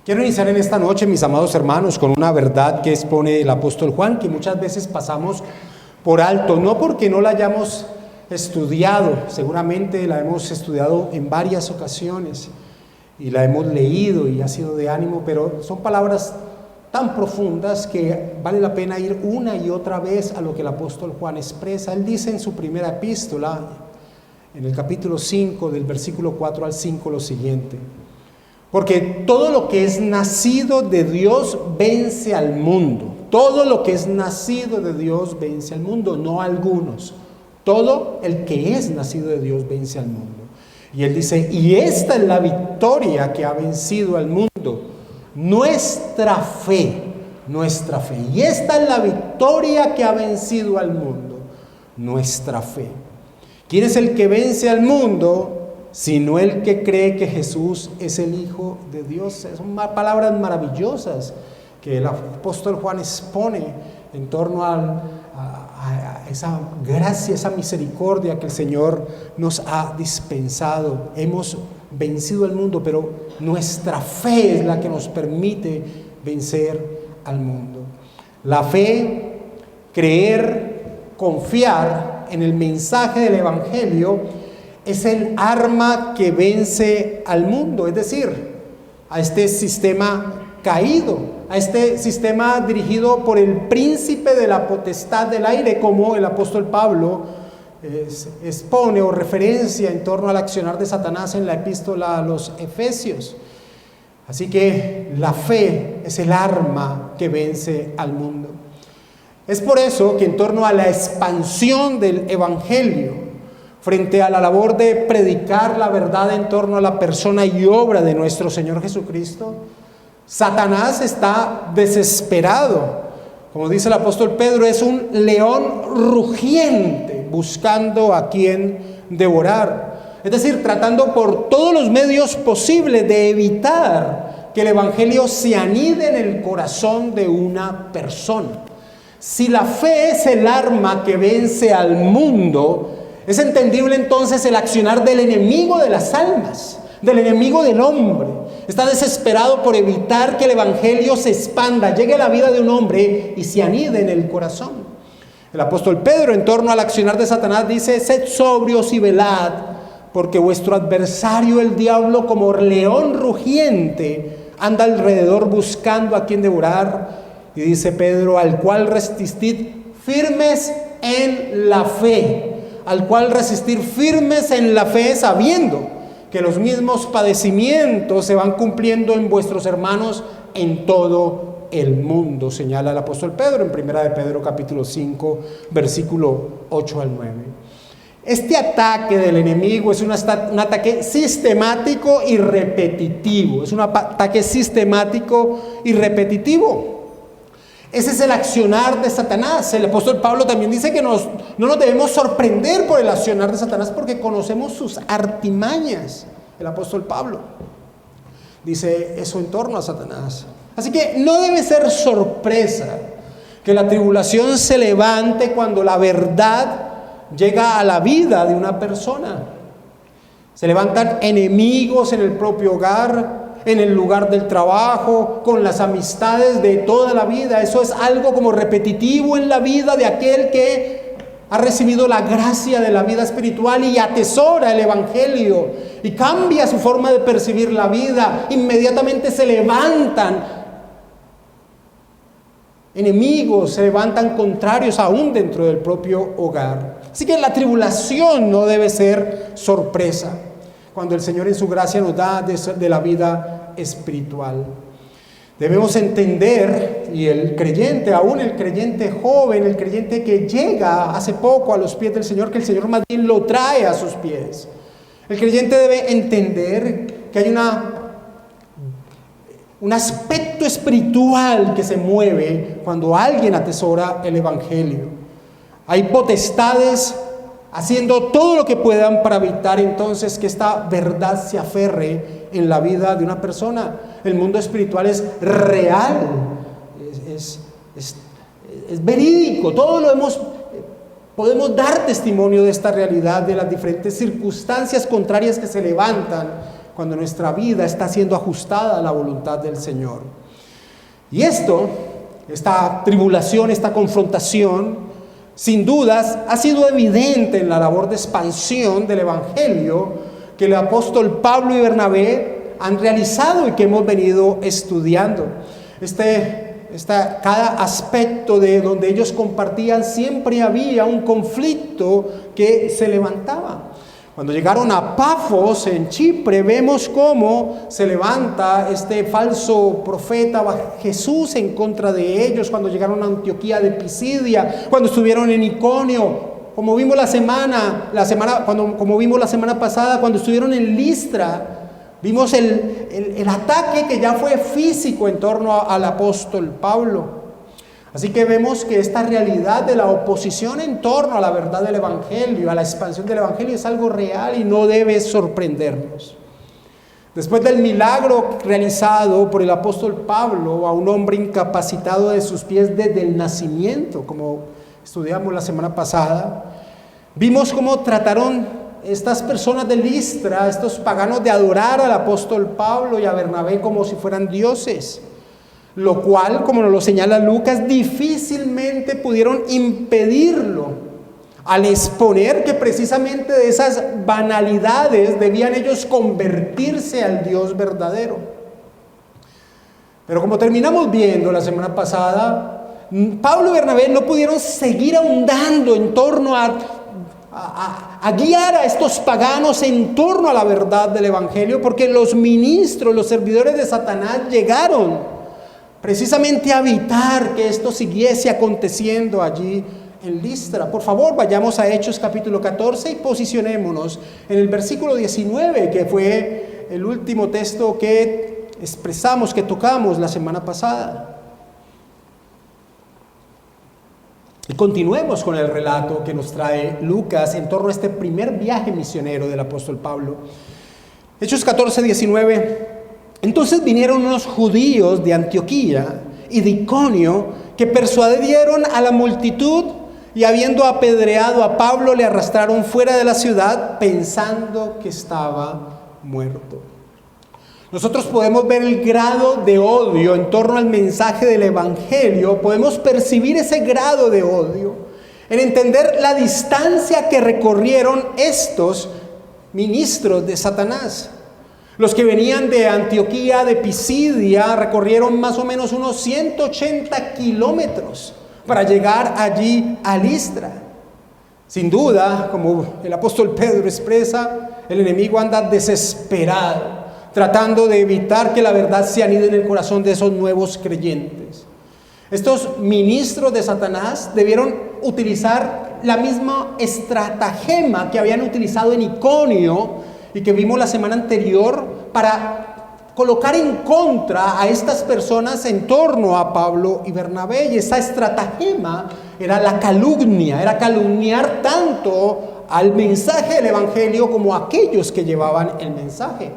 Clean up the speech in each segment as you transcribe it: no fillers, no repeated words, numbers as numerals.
Quiero iniciar en esta noche, mis amados hermanos, con una verdad que expone el apóstol Juan, que muchas veces pasamos por alto, no porque no la hayamos estudiado, seguramente la hemos estudiado en varias ocasiones y la hemos leído y ha sido de ánimo, pero son palabras tan profundas que vale la pena ir una y otra vez a lo que el apóstol Juan expresa. Él dice en su primera epístola, en el capítulo 5, del versículo 4 al 5, lo siguiente: porque todo lo que es nacido de Dios vence al mundo. Todo lo que es nacido de Dios vence al mundo, no algunos. Todo el que es nacido de Dios vence al mundo. Y él dice, y esta es la victoria que ha vencido al mundo, nuestra fe. Y esta es la victoria que ha vencido al mundo, nuestra fe. ¿Quién es el que vence al mundo? Sino el que cree que Jesús es el Hijo de Dios. Son palabras maravillosas que el apóstol Juan expone en torno a esa gracia, esa misericordia que el Señor nos ha dispensado. Hemos vencido al mundo, pero nuestra fe es la que nos permite vencer al mundo. La fe, creer, confiar en el mensaje del Evangelio es el arma que vence al mundo, es decir, a este sistema caído, a este sistema dirigido por el príncipe de la potestad del aire, como el apóstol Pablo expone o referencia en torno al accionar de Satanás en la epístola a los Efesios. Así que la fe es el arma que vence al mundo. Es por eso que en torno a la expansión del Evangelio, frente a la labor de predicar la verdad en torno a la persona y obra de nuestro Señor Jesucristo, Satanás está desesperado. Como dice el apóstol Pedro, es un león rugiente buscando a quien devorar. Es decir, tratando por todos los medios posibles de evitar que el Evangelio se anide en el corazón de una persona. Si la fe es el arma que vence al mundo, es entendible entonces el accionar del enemigo de las almas, del enemigo del hombre. Está desesperado por evitar que el Evangelio se expanda, llegue a la vida de un hombre y se anide en el corazón. El apóstol Pedro, en torno al accionar de Satanás, dice: sed sobrios y velad, porque vuestro adversario el diablo, como león rugiente, anda alrededor buscando a quien devorar. Y dice Pedro: al cual resistid firmes en la fe. Al cual resistir firmes en la fe, sabiendo que los mismos padecimientos se van cumpliendo en vuestros hermanos en todo el mundo, señala el apóstol Pedro en primera de Pedro capítulo 5, versículo 8 al 9. Este ataque del enemigo es un ataque sistemático y repetitivo. Es un ataque sistemático y repetitivo. Ese es el accionar de Satanás. El apóstol Pablo también dice que no nos debemos sorprender por el accionar de Satanás, porque conocemos sus artimañas. El apóstol Pablo dice eso en torno a Satanás. Así que no debe ser sorpresa que la tribulación se levante cuando la verdad llega a la vida de una persona. Se levantan enemigos en el propio hogar, en el lugar del trabajo, con las amistades de toda la vida. Eso es algo como repetitivo en la vida de aquel que ha recibido la gracia de la vida espiritual y atesora el Evangelio y cambia su forma de percibir la vida. Inmediatamente se levantan enemigos, se levantan contrarios aún dentro del propio hogar. Así que la tribulación no debe ser sorpresa cuando el Señor en su gracia nos da de la vida espiritual. Debemos entender, y el creyente, aún el creyente joven, el creyente que llega hace poco a los pies del Señor, que el Señor más bien lo trae a sus pies. El creyente debe entender que hay un aspecto espiritual que se mueve cuando alguien atesora el Evangelio. Hay potestades haciendo todo lo que puedan para evitar entonces que esta verdad se aferre en la vida de una persona. El mundo espiritual es real, es verídico. Podemos dar testimonio de esta realidad, de las diferentes circunstancias contrarias que se levantan cuando nuestra vida está siendo ajustada a la voluntad del Señor. Y esta tribulación, esta confrontación, sin dudas, ha sido evidente en la labor de expansión del Evangelio que el apóstol Pablo y Bernabé han realizado y que hemos venido estudiando. Cada aspecto de donde ellos compartían, siempre había un conflicto que se levantaba. Cuando llegaron a Pafos en Chipre, vemos cómo se levanta este falso profeta Jesús en contra de ellos. Cuando llegaron a Antioquía de Pisidia, cuando estuvieron en Iconio, como vimos la semana pasada, cuando estuvieron en Listra, vimos el ataque que ya fue físico en torno al apóstol Pablo. Así que vemos que esta realidad de la oposición en torno a la verdad del Evangelio, a la expansión del Evangelio, es algo real y no debe sorprendernos. Después del milagro realizado por el apóstol Pablo a un hombre incapacitado de sus pies desde el nacimiento, como estudiamos la semana pasada, vimos cómo trataron estas personas de Listra, estos paganos, de adorar al apóstol Pablo y a Bernabé como si fueran dioses, lo cual, como nos lo señala Lucas, difícilmente pudieron impedirlo al exponer que precisamente de esas banalidades debían ellos convertirse al Dios verdadero. Pero como terminamos viendo la semana pasada, Pablo y Bernabé no pudieron seguir ahondando en torno a guiar a estos paganos en torno a la verdad del Evangelio, porque los ministros, los servidores de Satanás llegaron precisamente a evitar que esto siguiese aconteciendo allí en Listra. Por favor, vayamos a Hechos capítulo 14 y posicionémonos en el versículo 19, que fue el último texto que expresamos, que tocamos la semana pasada. Y continuemos con el relato que nos trae Lucas en torno a este primer viaje misionero del apóstol Pablo. Hechos 14, 19. Entonces vinieron unos judíos de Antioquía y de Iconio que persuadieron a la multitud y, habiendo apedreado a Pablo, le arrastraron fuera de la ciudad pensando que estaba muerto. Nosotros podemos ver el grado de odio en torno al mensaje del Evangelio, podemos percibir ese grado de odio en entender la distancia que recorrieron estos ministros de Satanás. Los que venían de Antioquía de Pisidia recorrieron más o menos unos 180 kilómetros para llegar allí a Listra. Sin duda, como el apóstol Pedro expresa, el enemigo anda desesperado, tratando de evitar que la verdad se anide en el corazón de esos nuevos creyentes. Estos ministros de Satanás debieron utilizar la misma estratagema que habían utilizado en Iconio y que vimos la semana anterior para colocar en contra a estas personas en torno a Pablo y Bernabé. Y esa estratagema era la calumnia, era calumniar tanto al mensaje del Evangelio como a aquellos que llevaban el mensaje.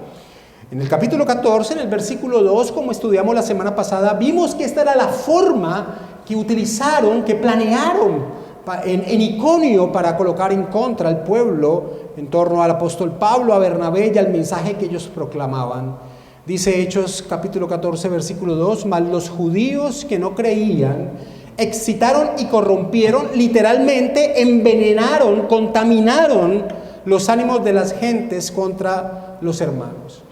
En el capítulo 14, en el versículo 2, como estudiamos la semana pasada, vimos que esta era la forma que utilizaron, que planearon en Iconio para colocar en contra al pueblo en torno al apóstol Pablo, a Bernabé y al mensaje que ellos proclamaban. Dice Hechos capítulo 14, versículo 2, mas los judíos que no creían excitaron y corrompieron, literalmente envenenaron, contaminaron los ánimos de las gentes contra los hermanos.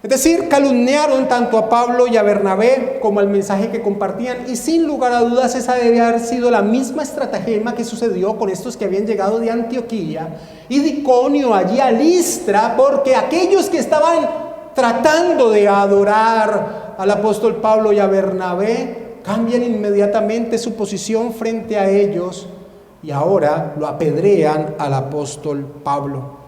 Es decir, calumniaron tanto a Pablo y a Bernabé como al mensaje que compartían, y sin lugar a dudas esa debe haber sido la misma estratagema que sucedió con estos que habían llegado de Antioquía y de Iconio allí a Listra, porque aquellos que estaban tratando de adorar al apóstol Pablo y a Bernabé cambian inmediatamente su posición frente a ellos y ahora lo apedrean al apóstol Pablo.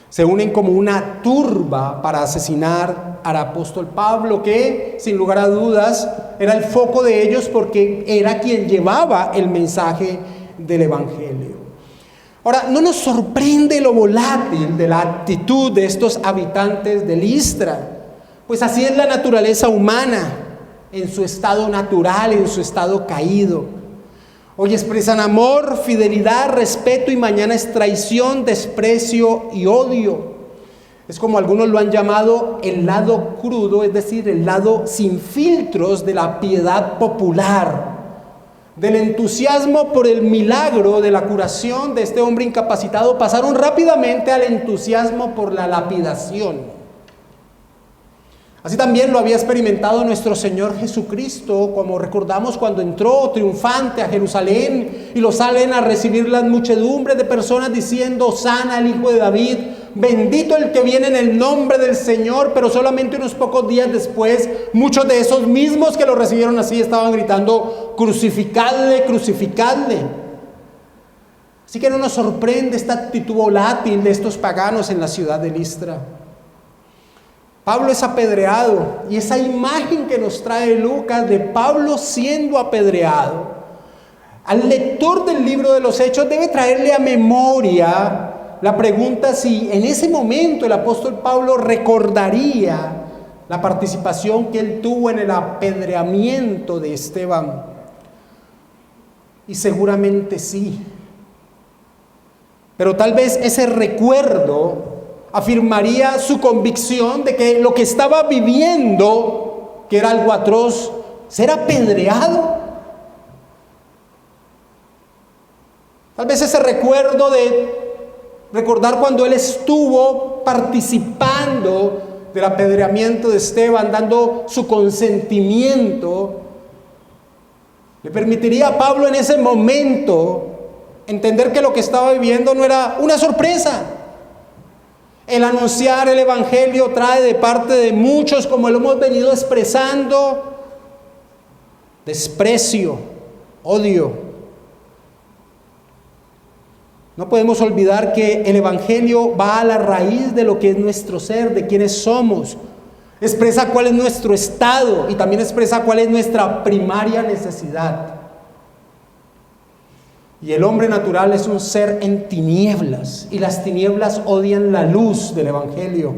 Se unen como una turba para asesinar al apóstol Pablo, que sin lugar a dudas era el foco de ellos porque era quien llevaba el mensaje del Evangelio. Ahora, no nos sorprende lo volátil de la actitud de estos habitantes de Listra, pues así es la naturaleza humana, en su estado natural, en su estado caído. Hoy expresan amor, fidelidad, respeto y mañana es traición, desprecio y odio. Es como algunos lo han llamado el lado crudo, es decir, el lado sin filtros de la piedad popular, del entusiasmo por el milagro de la curación de este hombre incapacitado. Pasaron rápidamente al entusiasmo por la lapidación. Así también lo había experimentado nuestro Señor Jesucristo, como recordamos cuando entró triunfante a Jerusalén y lo salen a recibir las muchedumbres de personas diciendo: Hosana el Hijo de David, bendito el que viene en el nombre del Señor. Pero solamente unos pocos días después, muchos de esos mismos que lo recibieron así estaban gritando: crucificadle, crucificadle. Así que no nos sorprende esta actitud volátil de estos paganos en la ciudad de Listra. Pablo es apedreado, y esa imagen que nos trae Lucas de Pablo siendo apedreado, al lector del libro de los Hechos debe traerle a memoria la pregunta si en ese momento el apóstol Pablo recordaría la participación que él tuvo en el apedreamiento de Esteban. Y seguramente sí. Pero tal vez ese recuerdo afirmaría su convicción de que lo que estaba viviendo, que era algo atroz, ser apedreado. Tal vez ese recuerdo de recordar cuando él estuvo participando del apedreamiento de Esteban, dando su consentimiento, le permitiría a Pablo en ese momento entender que lo que estaba viviendo no era una sorpresa. El anunciar el evangelio trae de parte de muchos, como lo hemos venido expresando, desprecio, odio. No podemos olvidar que el evangelio va a la raíz de lo que es nuestro ser, de quiénes somos. Expresa cuál es nuestro estado y también expresa cuál es nuestra primaria necesidad. Y el hombre natural es un ser en tinieblas, y las tinieblas odian la luz del evangelio.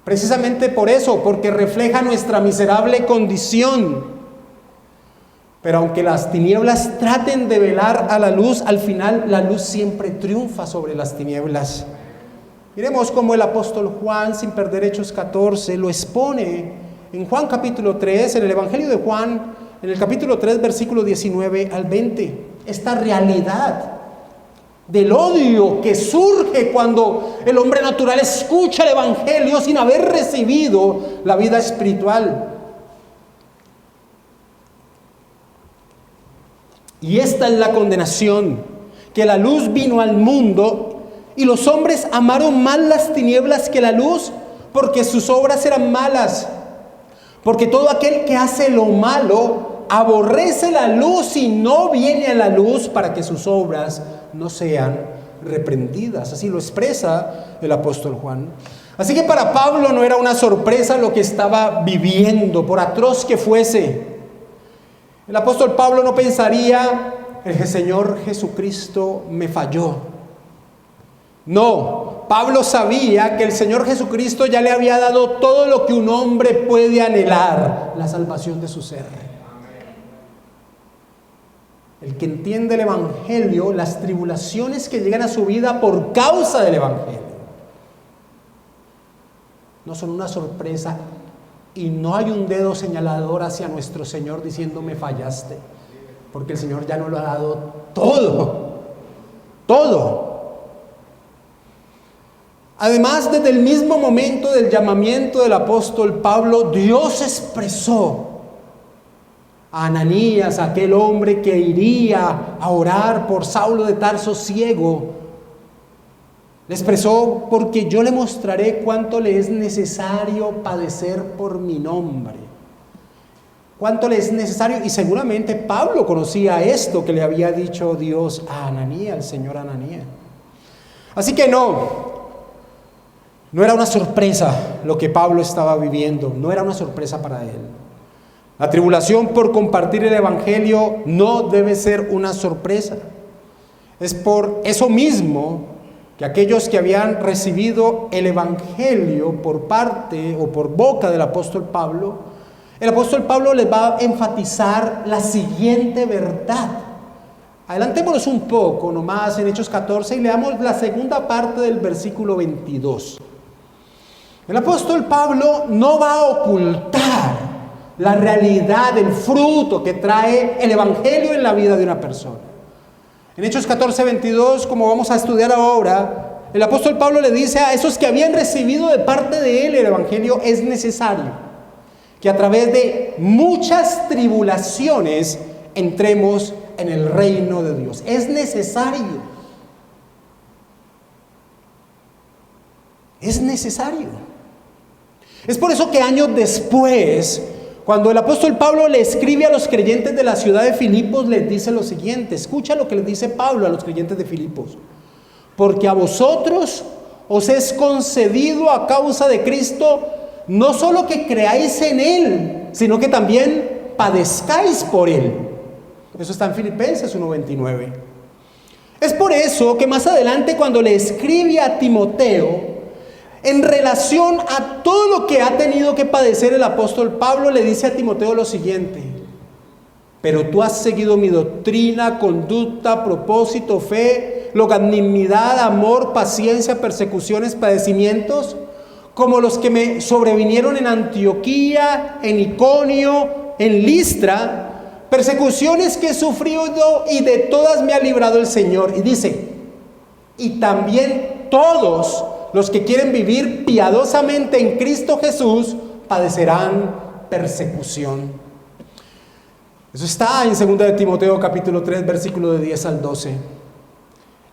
Precisamente por eso, porque refleja nuestra miserable condición. Pero aunque las tinieblas traten de velar a la luz, al final la luz siempre triunfa sobre las tinieblas. Miremos cómo el apóstol Juan, sin perder Hechos 14, lo expone en Juan capítulo 3, en el Evangelio de Juan, en el capítulo 3, versículo 19 al 20. Esta realidad del odio que surge cuando el hombre natural escucha el evangelio sin haber recibido la vida espiritual. Y esta es la condenación, que la luz vino al mundo y los hombres amaron más las tinieblas que la luz, porque sus obras eran malas. Porque todo aquel que hace lo malo aborrece la luz y no viene a la luz, para que sus obras no sean reprendidas. Así lo expresa el apóstol Juan. Así que para Pablo no era una sorpresa lo que estaba viviendo, por atroz que fuese. El apóstol Pablo no pensaría: el Señor Jesucristo me falló. No, Pablo sabía que el Señor Jesucristo ya le había dado todo lo que un hombre puede anhelar: la salvación de su ser. El que entiende el evangelio, las tribulaciones que llegan a su vida por causa del evangelio, no son una sorpresa, y no hay un dedo señalador hacia nuestro Señor diciendo: me fallaste, porque el Señor ya nos lo ha dado todo. Además, desde el mismo momento del llamamiento del apóstol Pablo, Dios expresó a Ananías, aquel hombre que iría a orar por Saulo de Tarso ciego, le expresó: porque yo le mostraré cuánto le es necesario padecer por mi nombre. Cuánto le es necesario, y seguramente Pablo conocía esto que le había dicho Dios a Ananías, el Señor Ananías. Así que no era una sorpresa lo que Pablo estaba viviendo, no era una sorpresa para él. La tribulación por compartir el evangelio no debe ser una sorpresa. Es por eso mismo que aquellos que habían recibido el evangelio por parte o por boca del apóstol Pablo, el apóstol Pablo les va a enfatizar la siguiente verdad. Adelantémonos un poco nomás en Hechos 14 y leamos la segunda parte del versículo 22. El apóstol Pablo no va a ocultar la realidad, el fruto que trae el evangelio en la vida de una persona. En Hechos 14:22, como vamos a estudiar ahora, el apóstol Pablo le dice a esos que habían recibido de parte de él el evangelio: es necesario que a través de muchas tribulaciones entremos en el reino de Dios. Es necesario. Es necesario. Es por eso que años después, cuando el apóstol Pablo le escribe a los creyentes de la ciudad de Filipos, les dice lo siguiente. Escucha lo que les dice Pablo a los creyentes de Filipos: porque a vosotros os es concedido a causa de Cristo no solo que creáis en Él, sino que también padezcáis por Él. Eso está en Filipenses 1:29. Es por eso que más adelante, cuando le escribe a Timoteo, en relación a todo lo que ha tenido que padecer el apóstol Pablo, le dice a Timoteo lo siguiente: pero tú has seguido mi doctrina, conducta, propósito, fe, longanimidad, amor, paciencia, persecuciones, padecimientos, como los que me sobrevinieron en Antioquía, en Iconio, en Listra, persecuciones que he sufrido y de todas me ha librado el Señor. Y dice: y también todos los que quieren vivir piadosamente en Cristo Jesús padecerán persecución. Eso está en 2 de Timoteo capítulo 3, versículo de 10 al 12.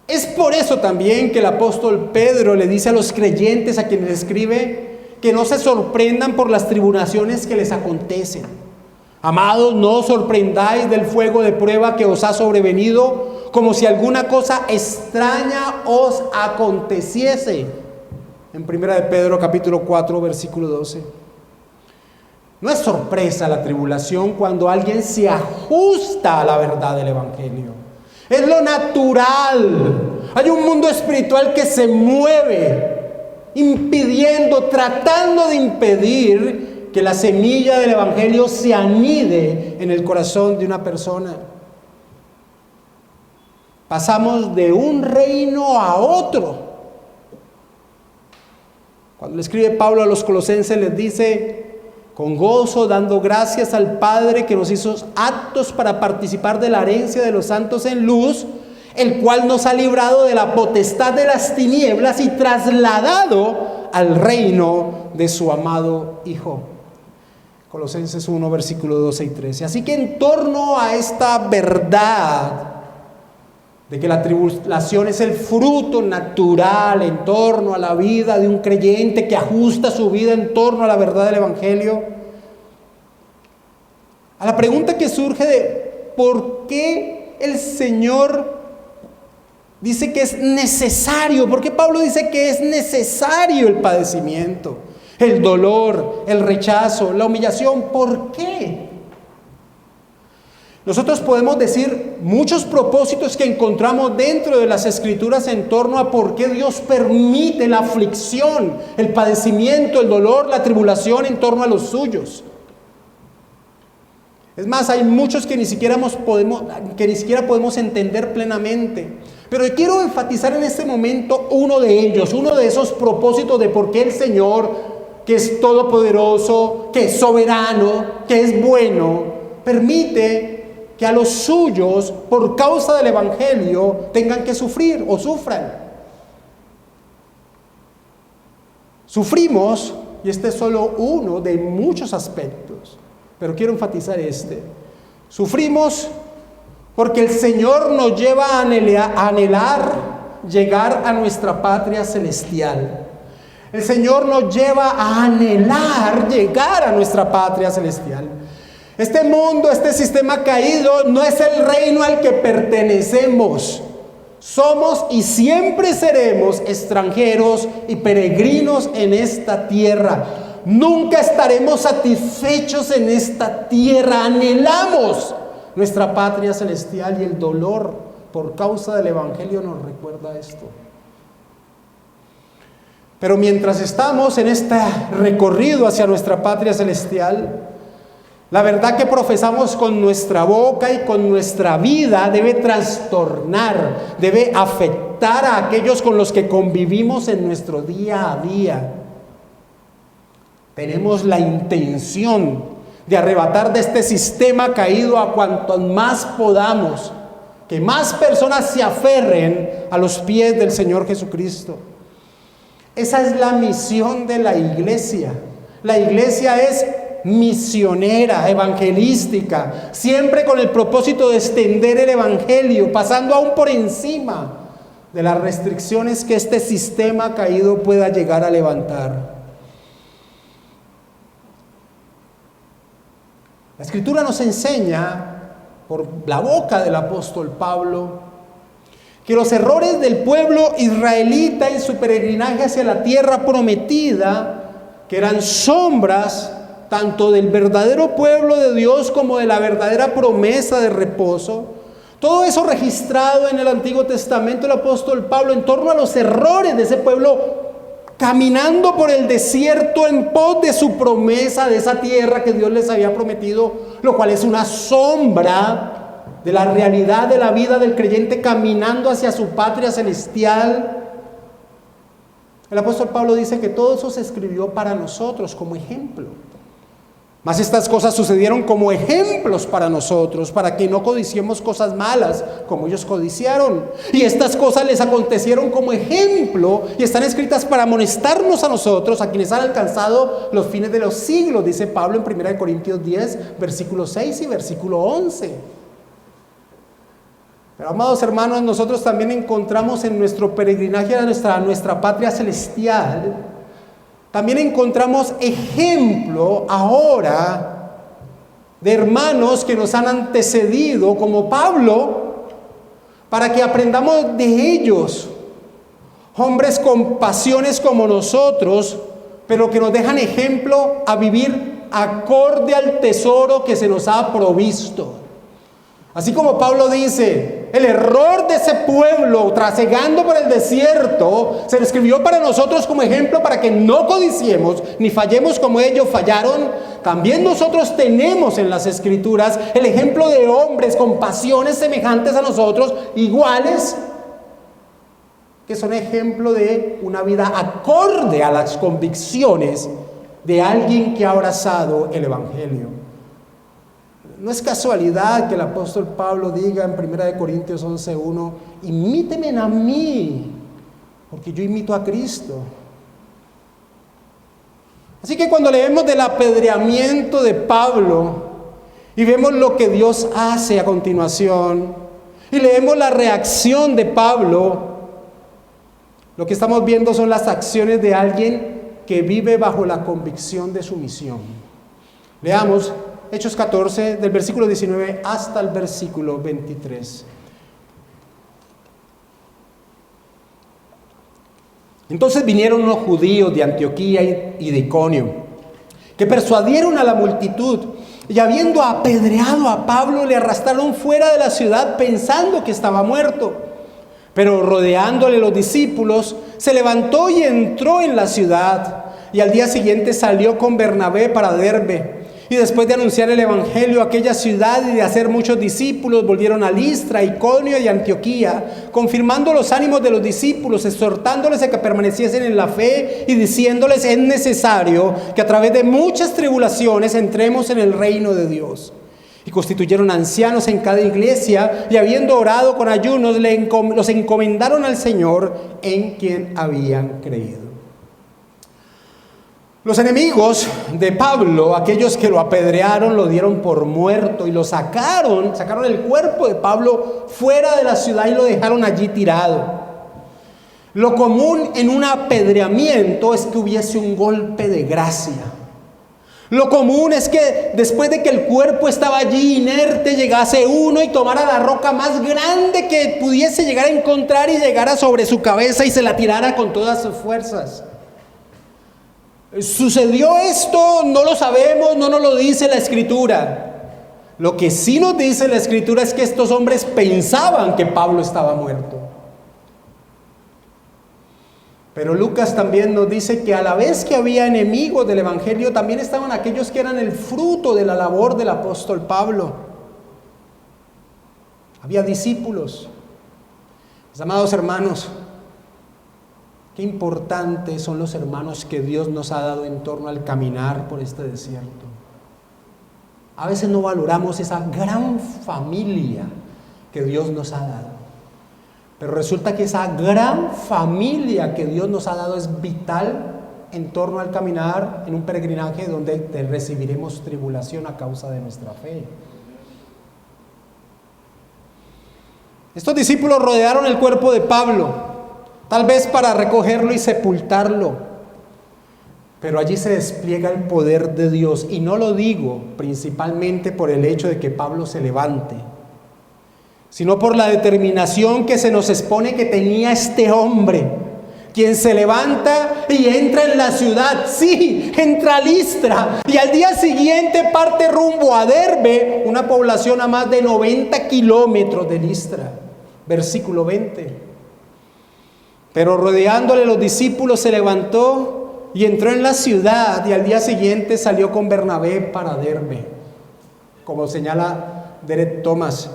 Es por eso también que el apóstol Pedro le dice a los creyentes a quienes escribe que no se sorprendan por las tribulaciones que les acontecen. Amados, no os sorprendáis del fuego de prueba que os ha sobrevenido, como si alguna cosa extraña os aconteciese. En 1 de Pedro capítulo 4, versículo 12. No es sorpresa la tribulación cuando alguien se ajusta a la verdad del evangelio. Es lo natural. Hay un mundo espiritual que se mueve, impidiendo, tratando de impedir que la semilla del evangelio se anide en el corazón de una persona. Pasamos de un reino a otro. Cuando le escribe Pablo a los colosenses, les dice: con gozo, dando gracias al Padre que nos hizo aptos para participar de la herencia de los santos en luz, el cual nos ha librado de la potestad de las tinieblas y trasladado al reino de su amado Hijo. Colosenses 1, versículo 12 y 13. Así que en torno a esta verdad de que la tribulación es el fruto natural en torno a la vida de un creyente que ajusta su vida en torno a la verdad del evangelio, a la pregunta que surge de ¿por qué el Señor dice que es necesario? ¿Por qué Pablo dice que es necesario el padecimiento, el dolor, el rechazo, la humillación? ¿Por qué? Nosotros podemos decir muchos propósitos que encontramos dentro de las Escrituras en torno a por qué Dios permite la aflicción, el padecimiento, el dolor, la tribulación en torno a los suyos. Es más, hay muchos que ni siquiera podemos entender plenamente. Pero quiero enfatizar en este momento uno de ellos, uno de esos propósitos de por qué el Señor, que es todopoderoso, que es soberano, que es bueno, permite que a los suyos, por causa del evangelio, tengan que sufrir o sufran. Sufrimos, y este es solo uno de muchos aspectos, pero quiero enfatizar este. Sufrimos porque el Señor nos lleva a anhelar llegar a nuestra patria celestial. El Señor nos lleva a anhelar llegar a nuestra patria celestial. Este mundo, este sistema caído, no es el reino al que pertenecemos. Somos y siempre seremos extranjeros y peregrinos en esta tierra. Nunca estaremos satisfechos en esta tierra. Anhelamos nuestra patria celestial y el dolor por causa del evangelio nos recuerda esto. Pero mientras estamos en este recorrido hacia nuestra patria celestial, la verdad que profesamos con nuestra boca y con nuestra vida debe trastornar, debe afectar a aquellos con los que convivimos en nuestro día a día. tenemos la intención de arrebatar de este sistema caído a cuantos más podamos, que más personas se aferren a los pies del Señor Jesucristo. Esa es la misión de la iglesia. La iglesia es misionera, evangelística, siempre con el propósito de extender el evangelio, pasando aún por encima de las restricciones que este sistema caído pueda llegar a levantar. La Escritura nos enseña, por la boca del apóstol Pablo, que los errores del pueblo israelita en su peregrinaje hacia la tierra prometida, que eran sombras tanto del verdadero pueblo de Dios como de la verdadera promesa de reposo, todo eso registrado en el Antiguo Testamento, el apóstol Pablo, en torno a los errores de ese pueblo caminando por el desierto en pos de su promesa, de esa tierra que Dios les había prometido, lo cual es una sombra de la realidad de la vida del creyente caminando hacia su patria celestial. El apóstol Pablo dice que todo eso se escribió para nosotros como ejemplo. Mas estas cosas sucedieron como ejemplos para nosotros, para que no codiciemos cosas malas como ellos codiciaron. Y estas cosas les acontecieron como ejemplo y están escritas para amonestarnos a nosotros, a quienes han alcanzado los fines de los siglos, dice Pablo en 1 Corintios 10, versículo 6 y versículo 11. Pero amados hermanos, nosotros también encontramos en nuestro peregrinaje a nuestra patria celestial, también encontramos ejemplo ahora de hermanos que nos han antecedido, como Pablo, para que aprendamos de ellos, hombres con pasiones como nosotros, pero que nos dejan ejemplo a vivir acorde al tesoro que se nos ha provisto. Así como Pablo dice, el error de ese pueblo trasegando por el desierto se escribió para nosotros como ejemplo para que no codiciemos ni fallemos como ellos fallaron. También nosotros tenemos en las Escrituras el ejemplo de hombres con pasiones semejantes a nosotros, iguales, que son ejemplo de una vida acorde a las convicciones de alguien que ha abrazado el Evangelio. No es casualidad que el apóstol Pablo diga en 1 Corintios 11:1, imíteme a mí, porque yo imito a Cristo. Así que cuando leemos del apedreamiento de Pablo y vemos lo que Dios hace a continuación, y leemos la reacción de Pablo, lo que estamos viendo son las acciones de alguien que vive bajo la convicción de su misión. Leamos Hechos 14, del versículo 19 hasta el versículo 23. Entonces vinieron unos judíos de Antioquía y de Iconio, que persuadieron a la multitud, y habiendo apedreado a Pablo, le arrastraron fuera de la ciudad pensando que estaba muerto. Pero rodeándole los discípulos, se levantó y entró en la ciudad, y al día siguiente salió con Bernabé para Derbe. Y después de anunciar el evangelio a aquella ciudad y de hacer muchos discípulos, volvieron a Listra, Iconio y Antioquía, confirmando los ánimos de los discípulos, exhortándoles a que permaneciesen en la fe y diciéndoles: es necesario que a través de muchas tribulaciones entremos en el reino de Dios. Y constituyeron ancianos en cada iglesia, y habiendo orado con ayunos, los encomendaron al Señor en quien habían creído. Los enemigos de Pablo, aquellos que lo apedrearon, lo dieron por muerto y lo sacaron el cuerpo de Pablo fuera de la ciudad y lo dejaron allí tirado. Lo común en un apedreamiento es que hubiese un golpe de gracia. Lo común es que después de que el cuerpo estaba allí inerte, llegase uno y tomara la roca más grande que pudiese llegar a encontrar y llegara sobre su cabeza y se la tirara con todas sus fuerzas. ¿Sucedió esto? No lo sabemos, no nos lo dice la Escritura. Lo que sí nos dice la Escritura es que estos hombres pensaban que Pablo estaba muerto. Pero Lucas también nos dice que a la vez que había enemigos del Evangelio, también estaban aquellos que eran el fruto de la labor del apóstol Pablo. Había discípulos. Mis amados hermanos, qué importantes son los hermanos que Dios nos ha dado en torno al caminar por este desierto. A veces no valoramos esa gran familia que Dios nos ha dado. Pero resulta que esa gran familia que Dios nos ha dado es vital en torno al caminar en un peregrinaje donde recibiremos tribulación a causa de nuestra fe. Estos discípulos rodearon el cuerpo de Pablo, tal vez para recogerlo y sepultarlo. Pero allí se despliega el poder de Dios. Y no lo digo principalmente por el hecho de que Pablo se levante, sino por la determinación que se nos expone que tenía este hombre, quien se levanta y entra en la ciudad. Sí, entra a Listra y al día siguiente parte rumbo a Derbe, una población a más de 90 kilómetros de Listra. Versículo 20. Pero rodeándole los discípulos se levantó y entró en la ciudad, y al día siguiente salió con Bernabé para Derbe, como señala Derek Thomas.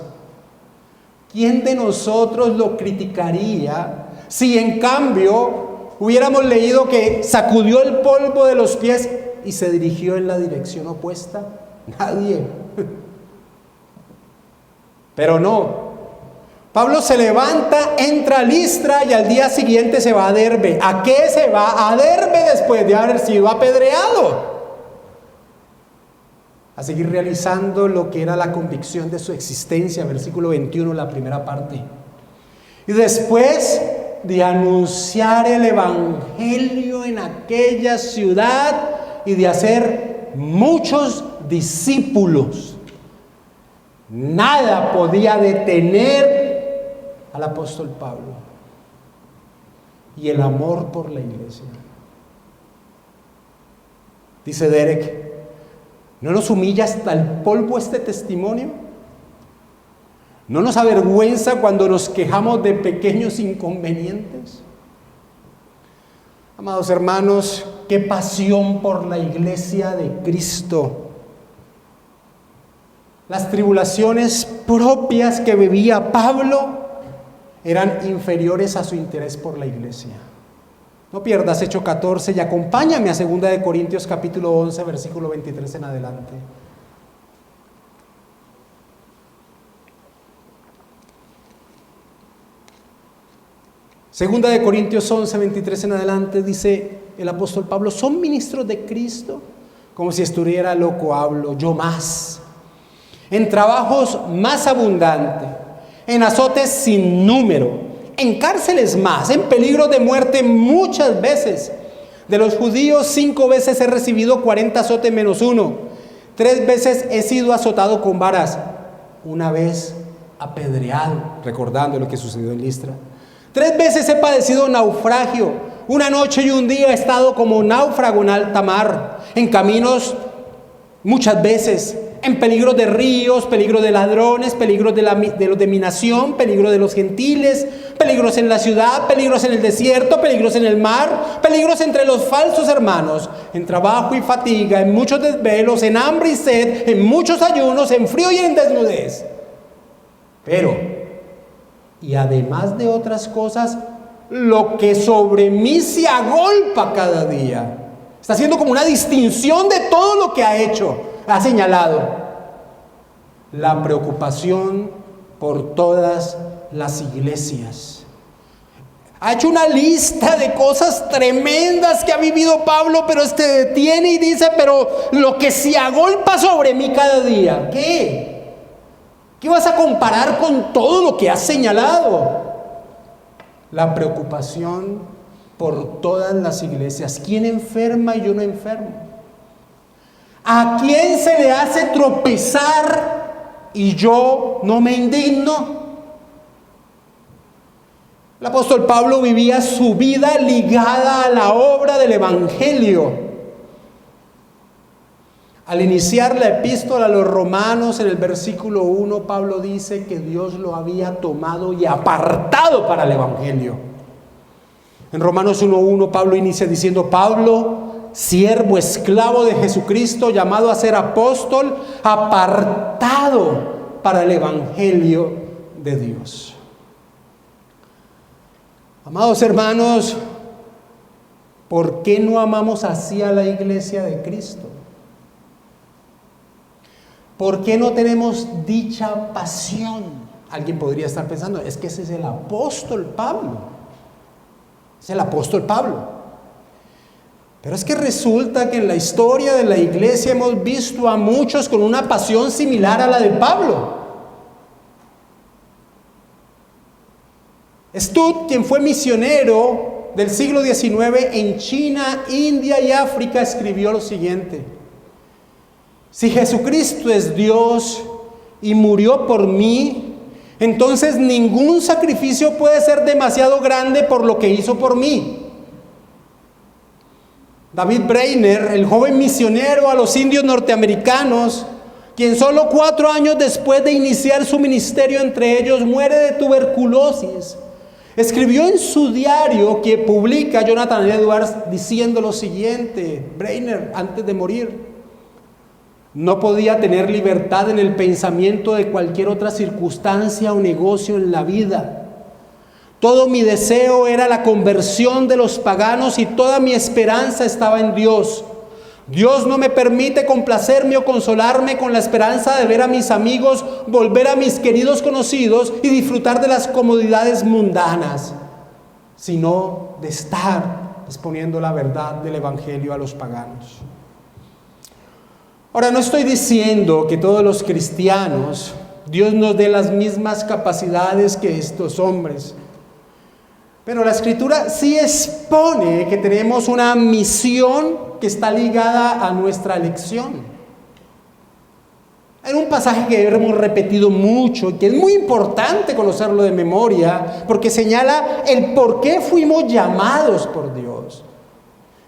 ¿Quién de nosotros lo criticaría si en cambio hubiéramos leído que sacudió el polvo de los pies y se dirigió en la dirección opuesta? Nadie. Pero no. Pablo se levanta, entra a Listra y al día siguiente se va a Derbe. ¿A qué se va a Derbe después de haber sido apedreado? A seguir realizando lo que era la convicción de su existencia, versículo 21, la primera parte. Y después de anunciar el evangelio en aquella ciudad y de hacer muchos discípulos, nada podía detener al apóstol Pablo y el amor por la iglesia. Dice Derek: ¿no nos humilla hasta el polvo este testimonio? ¿No nos avergüenza cuando nos quejamos de pequeños inconvenientes? Amados hermanos, qué pasión por la iglesia de Cristo. Las tribulaciones propias que vivía Pablo eran inferiores a su interés por la iglesia. No pierdas Hechos 14 y acompáñame a 2 de Corintios capítulo 11, versículo 23 en adelante. Segunda de Corintios 11, 23 en adelante, dice el apóstol Pablo: ¿son ministros de Cristo? Como si estuviera loco hablo, yo más. En trabajos más abundantes, en azotes sin número, en cárceles más, en peligro de muerte muchas veces. De los judíos 5 veces he recibido 40 azotes menos 1. 3 veces he sido azotado con varas. 1 vez apedreado, recordando lo que sucedió en Listra. 3 veces he padecido naufragio. 1 noche y 1 día he estado como náufrago en alta mar. En caminos muchas veces. En peligro de ríos, peligro de ladrones, peligro de los de mi nación, peligro de los gentiles, peligros en la ciudad, peligros en el desierto, peligros en el mar, peligros entre los falsos hermanos, en trabajo y fatiga, en muchos desvelos, en hambre y sed, en muchos ayunos, en frío y en desnudez. Pero, y además de otras cosas, lo que sobre mí se agolpa cada día. Está haciendo como una distinción de todo lo que ha hecho. Ha señalado la preocupación por todas las iglesias. Ha hecho una lista de cosas tremendas que ha vivido Pablo, pero detiene y dice: pero lo que se agolpa sobre mí cada día. ¿Qué? ¿Qué vas a comparar con todo lo que has señalado? La preocupación por todas las iglesias. ¿Quién enferma y yo no enfermo? ¿A quién se le hace tropezar y yo no me indigno? El apóstol Pablo vivía su vida ligada a la obra del evangelio. Al iniciar la epístola a los romanos, en el versículo 1, Pablo dice que Dios lo había tomado y apartado para el evangelio. En Romanos 1:1, Pablo inicia diciendo: Pablo, siervo, esclavo de Jesucristo, llamado a ser apóstol, apartado para el evangelio de Dios. Amados hermanos, ¿Por qué no amamos así a la iglesia de Cristo? ¿Por qué no tenemos dicha pasión? Alguien podría estar pensando, es que ese es el apóstol Pablo. Es el apóstol Pablo. Pero es que resulta que en la historia de la iglesia hemos visto a muchos con una pasión similar a la de Pablo. Stott, quien fue misionero del siglo XIX en China, India y África, escribió lo siguiente: si Jesucristo es Dios y murió por mí, entonces ningún sacrificio puede ser demasiado grande por lo que hizo por mí. David Brainerd, el joven misionero a los indios norteamericanos, quien solo 4 años después de iniciar su ministerio entre ellos muere de tuberculosis, escribió en su diario que publica Jonathan Edwards diciendo lo siguiente: Brainerd, antes de morir, no podía tener libertad en el pensamiento de cualquier otra circunstancia o negocio en la vida. Todo mi deseo era la conversión de los paganos y toda mi esperanza estaba en Dios. Dios no me permite complacerme o consolarme con la esperanza de ver a mis amigos, volver a mis queridos conocidos y disfrutar de las comodidades mundanas, sino de estar exponiendo la verdad del Evangelio a los paganos. Ahora, no estoy diciendo que todos los cristianos Dios nos dé las mismas capacidades que estos hombres, pero la Escritura sí expone que tenemos una misión que está ligada a nuestra elección. Hay un pasaje que hemos repetido mucho y que es muy importante conocerlo de memoria, porque señala el por qué fuimos llamados por Dios.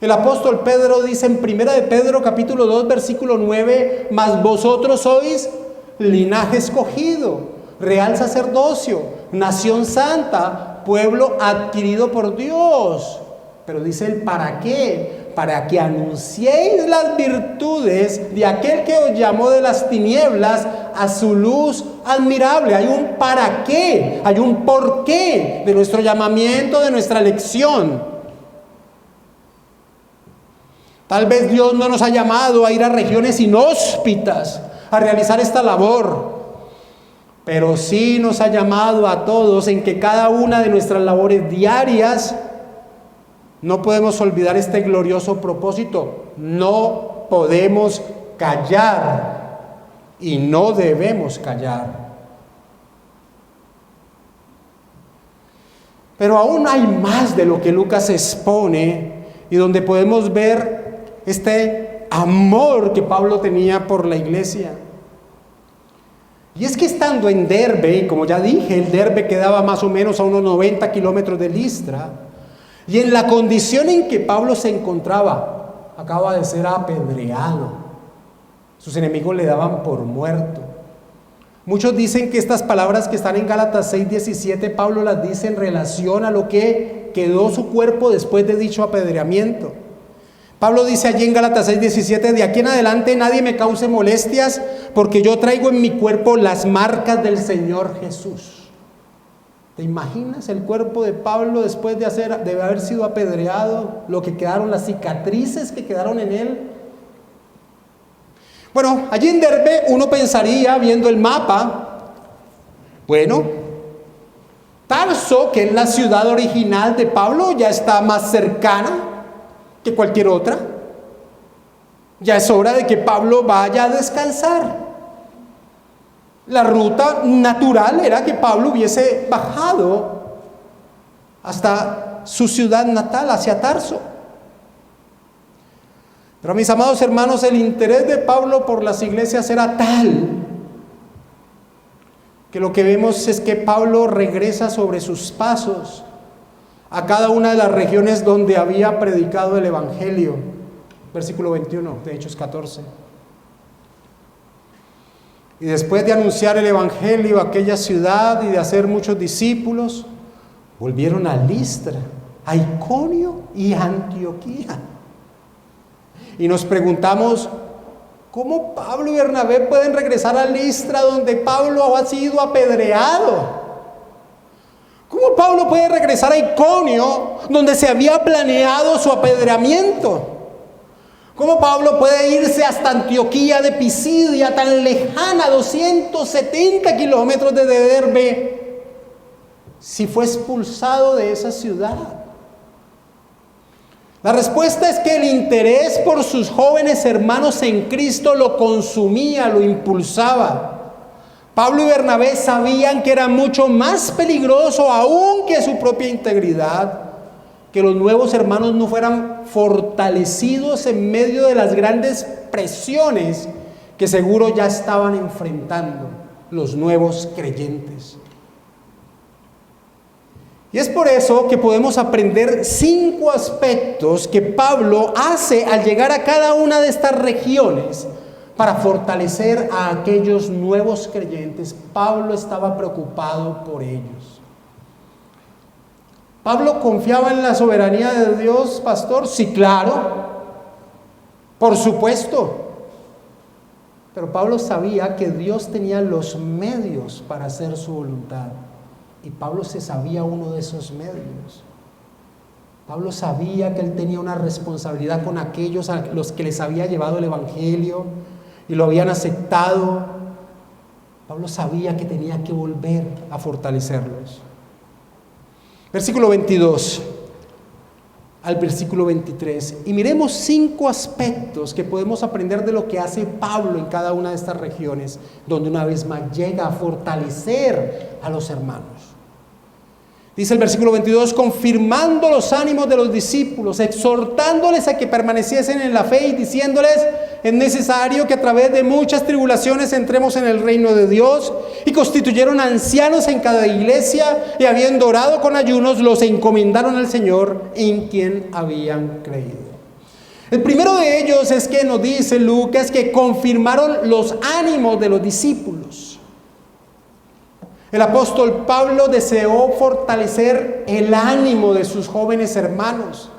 El apóstol Pedro dice en 1 de Pedro capítulo 2 versículo 9: mas vosotros sois linaje escogido, real sacerdocio, nación santa, pueblo adquirido por Dios. Pero dice el para qué: para que anunciéis las virtudes de aquel que os llamó de las tinieblas a su luz admirable. Hay un para qué, hay un por qué de nuestro llamamiento, de nuestra elección. Tal vez Dios no nos ha llamado a ir a regiones inhóspitas a realizar esta labor, pero sí nos ha llamado a todos en que cada una de nuestras labores diarias no podemos olvidar este glorioso propósito. No podemos callar y no debemos callar. Pero aún hay más de lo que Lucas expone y donde podemos ver este amor que Pablo tenía por la iglesia. Y es que estando en Derbe, y como ya dije, el Derbe quedaba más o menos a unos 90 kilómetros de Listra, y en la condición en que Pablo se encontraba, acaba de ser apedreado. Sus enemigos le daban por muerto. Muchos dicen que estas palabras que están en Gálatas 6:17, Pablo las dice en relación a lo que quedó su cuerpo después de dicho apedreamiento. Pablo dice allí en Gálatas 6:17: de aquí en adelante nadie me cause molestias, porque yo traigo en mi cuerpo las marcas del Señor Jesús. ¿Te imaginas el cuerpo de Pablo después de haber sido apedreado? Lo que quedaron, las cicatrices que quedaron en él. Bueno, allí en Derbe uno pensaría, viendo el mapa, bueno, Tarso, que es la ciudad original de Pablo, ya está más cercana que cualquier otra. Ya es hora de que Pablo vaya a descansar. La ruta natural era que Pablo hubiese bajado hasta su ciudad natal, hacia Tarso. Pero mis amados hermanos, el interés de Pablo por las iglesias era tal que lo que vemos es que Pablo regresa sobre sus pasos a cada una de las regiones donde había predicado el Evangelio. Versículo 21 de Hechos 14. Y después de anunciar el Evangelio a aquella ciudad y de hacer muchos discípulos, volvieron a Listra, a Iconio y a Antioquía. Y nos preguntamos, ¿cómo Pablo y Bernabé pueden regresar a Listra donde Pablo ha sido apedreado? ¿Cómo Pablo puede regresar a Iconio, donde se había planeado su apedreamiento? ¿Cómo Pablo puede irse hasta Antioquía de Pisidia, tan lejana, 270 kilómetros de Derbe, si fue expulsado de esa ciudad? La respuesta es que el interés por sus jóvenes hermanos en Cristo lo consumía, lo impulsaba. Pablo y Bernabé sabían que era mucho más peligroso aún que su propia integridad, que los nuevos hermanos no fueran fortalecidos en medio de las grandes presiones que seguro ya estaban enfrentando los nuevos creyentes. Y es por eso que podemos aprender 5 aspectos que Pablo hace al llegar a cada una de estas regiones para fortalecer a aquellos nuevos creyentes. Pablo estaba preocupado por ellos. ¿Pablo confiaba en la soberanía de Dios, pastor? Sí, claro, por supuesto. Pero Pablo sabía que Dios tenía los medios para hacer su voluntad. Y Pablo se sabía uno de esos medios. Pablo sabía que él tenía una responsabilidad con aquellos a los que les había llevado el evangelio y lo habían aceptado. Pablo sabía que tenía que volver a fortalecerlos. Versículo 22 al versículo 23. Y miremos 5 aspectos que podemos aprender de lo que hace Pablo en cada una de estas regiones, donde una vez más llega a fortalecer a los hermanos. Dice el versículo 22, confirmando los ánimos de los discípulos, exhortándoles a que permaneciesen en la fe y diciéndoles, es necesario que a través de muchas tribulaciones entremos en el reino de Dios. Y constituyeron ancianos en cada iglesia y habiendo orado con ayunos, los encomendaron al Señor en quien habían creído. El primero de ellos es que nos dice Lucas que confirmaron los ánimos de los discípulos. El apóstol Pablo deseó fortalecer el ánimo de sus jóvenes hermanos.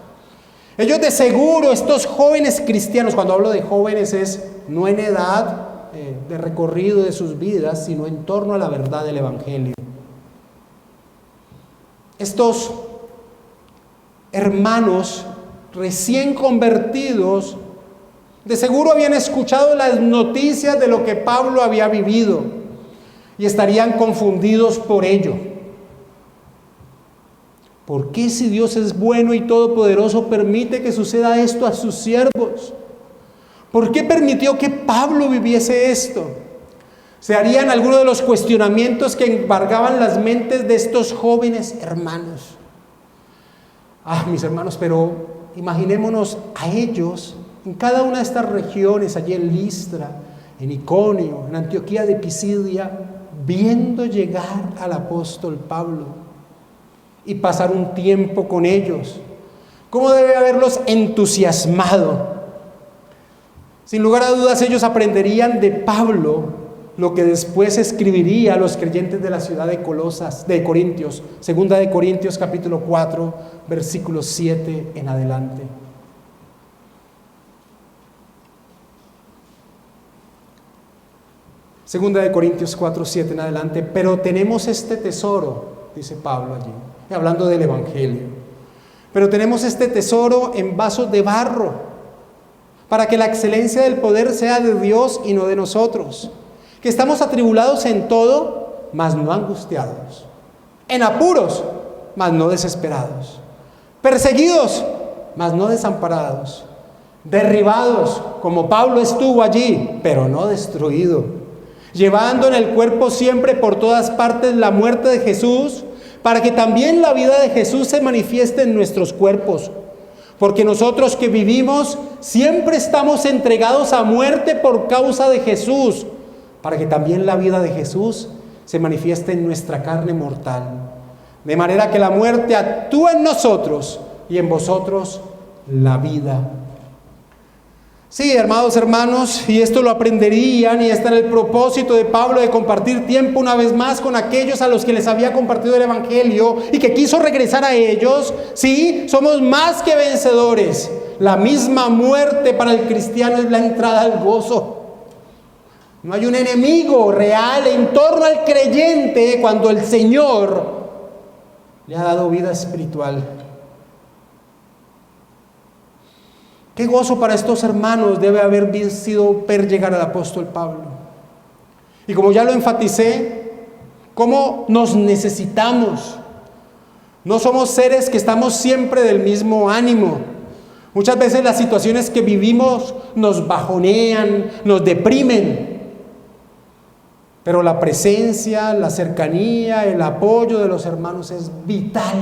Ellos de seguro, estos jóvenes cristianos, cuando hablo de jóvenes es no en edad de recorrido de sus vidas, sino en torno a la verdad del evangelio. Estos hermanos recién convertidos, de seguro habían escuchado las noticias de lo que Pablo había vivido. Y estarían confundidos por ello. ¿Por qué si Dios es bueno y todopoderoso permite que suceda esto a sus siervos? ¿Por qué permitió que Pablo viviese esto? Se harían algunos de los cuestionamientos que embargaban las mentes de estos jóvenes hermanos. Mis hermanos, pero imaginémonos a ellos en cada una de estas regiones, allí en Listra, en Iconio, en Antioquía de Pisidia, viendo llegar al apóstol Pablo y pasar un tiempo con ellos. ¿Cómo debe haberlos entusiasmado? Sin lugar a dudas, ellos aprenderían de Pablo lo que después escribiría a los creyentes de la ciudad de Corintios, segunda de Corintios capítulo 4, versículos 7 en adelante. Segunda de Corintios 4, 7 en adelante. Pero tenemos este tesoro, dice Pablo allí, hablando del evangelio. Pero tenemos este tesoro en vasos de barro, para que la excelencia del poder sea de Dios y no de nosotros. Que estamos atribulados en todo, mas no angustiados. En apuros, mas no desesperados. Perseguidos, mas no desamparados. Derribados, como Pablo estuvo allí, pero no destruido. Llevando en el cuerpo siempre por todas partes la muerte de Jesús, para que también la vida de Jesús se manifieste en nuestros cuerpos. Porque nosotros que vivimos siempre estamos entregados a muerte por causa de Jesús, para que también la vida de Jesús se manifieste en nuestra carne mortal. De manera que la muerte actúa en nosotros y en vosotros la vida. Sí, hermanos, y esto lo aprenderían, y está en el propósito de Pablo de compartir tiempo una vez más con aquellos a los que les había compartido el evangelio y que quiso regresar a ellos. Sí, somos más que vencedores. La misma muerte para el cristiano es la entrada al gozo. No hay un enemigo real en torno al creyente cuando el Señor le ha dado vida espiritual. Qué gozo para estos hermanos debe haber sido ver llegar al apóstol Pablo. Y como ya lo enfaticé, cómo nos necesitamos. No somos seres que estamos siempre del mismo ánimo. Muchas veces las situaciones que vivimos nos bajonean, nos deprimen. Pero la presencia, la cercanía, el apoyo de los hermanos es vital.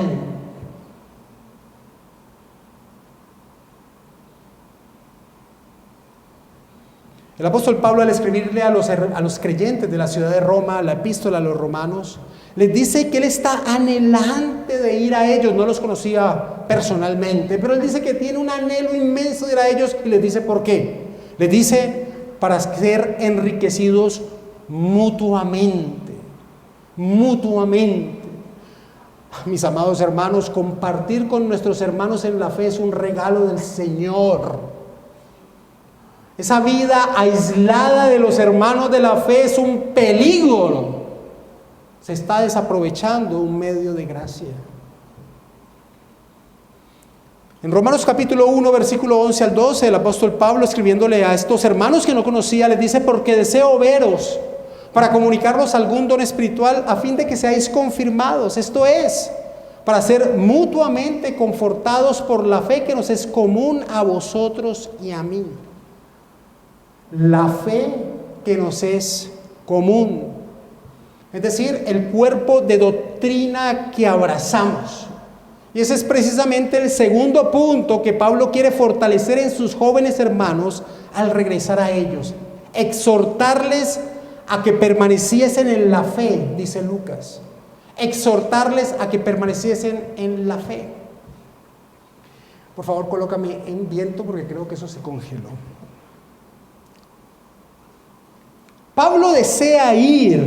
El apóstol Pablo, al escribirle a los creyentes de la ciudad de Roma, la epístola a los romanos, les dice que él está anhelante de ir a ellos. No los conocía personalmente, pero él dice que tiene un anhelo inmenso de ir a ellos, y les dice por qué. Les dice para ser enriquecidos mutuamente. Mis amados hermanos, compartir con nuestros hermanos en la fe es un regalo del Señor. Esa vida aislada de los hermanos de la fe es un peligro. Se está desaprovechando un medio de gracia. En Romanos capítulo 1, versículo 11 al 12, el apóstol Pablo, escribiéndole a estos hermanos que no conocía, les dice: porque deseo veros para comunicaros algún don espiritual, a fin de que seáis confirmados. Esto es, para ser mutuamente confortados por la fe que nos es común a vosotros y a mí. La fe que nos es común, es decir, el cuerpo de doctrina que abrazamos. Y ese es precisamente el segundo punto que Pablo quiere fortalecer en sus jóvenes hermanos al regresar a ellos. Exhortarles a que permaneciesen en la fe, dice Lucas. Exhortarles a que permaneciesen en la fe. Por favor, colócame en viento porque creo que eso se congeló. Pablo desea ir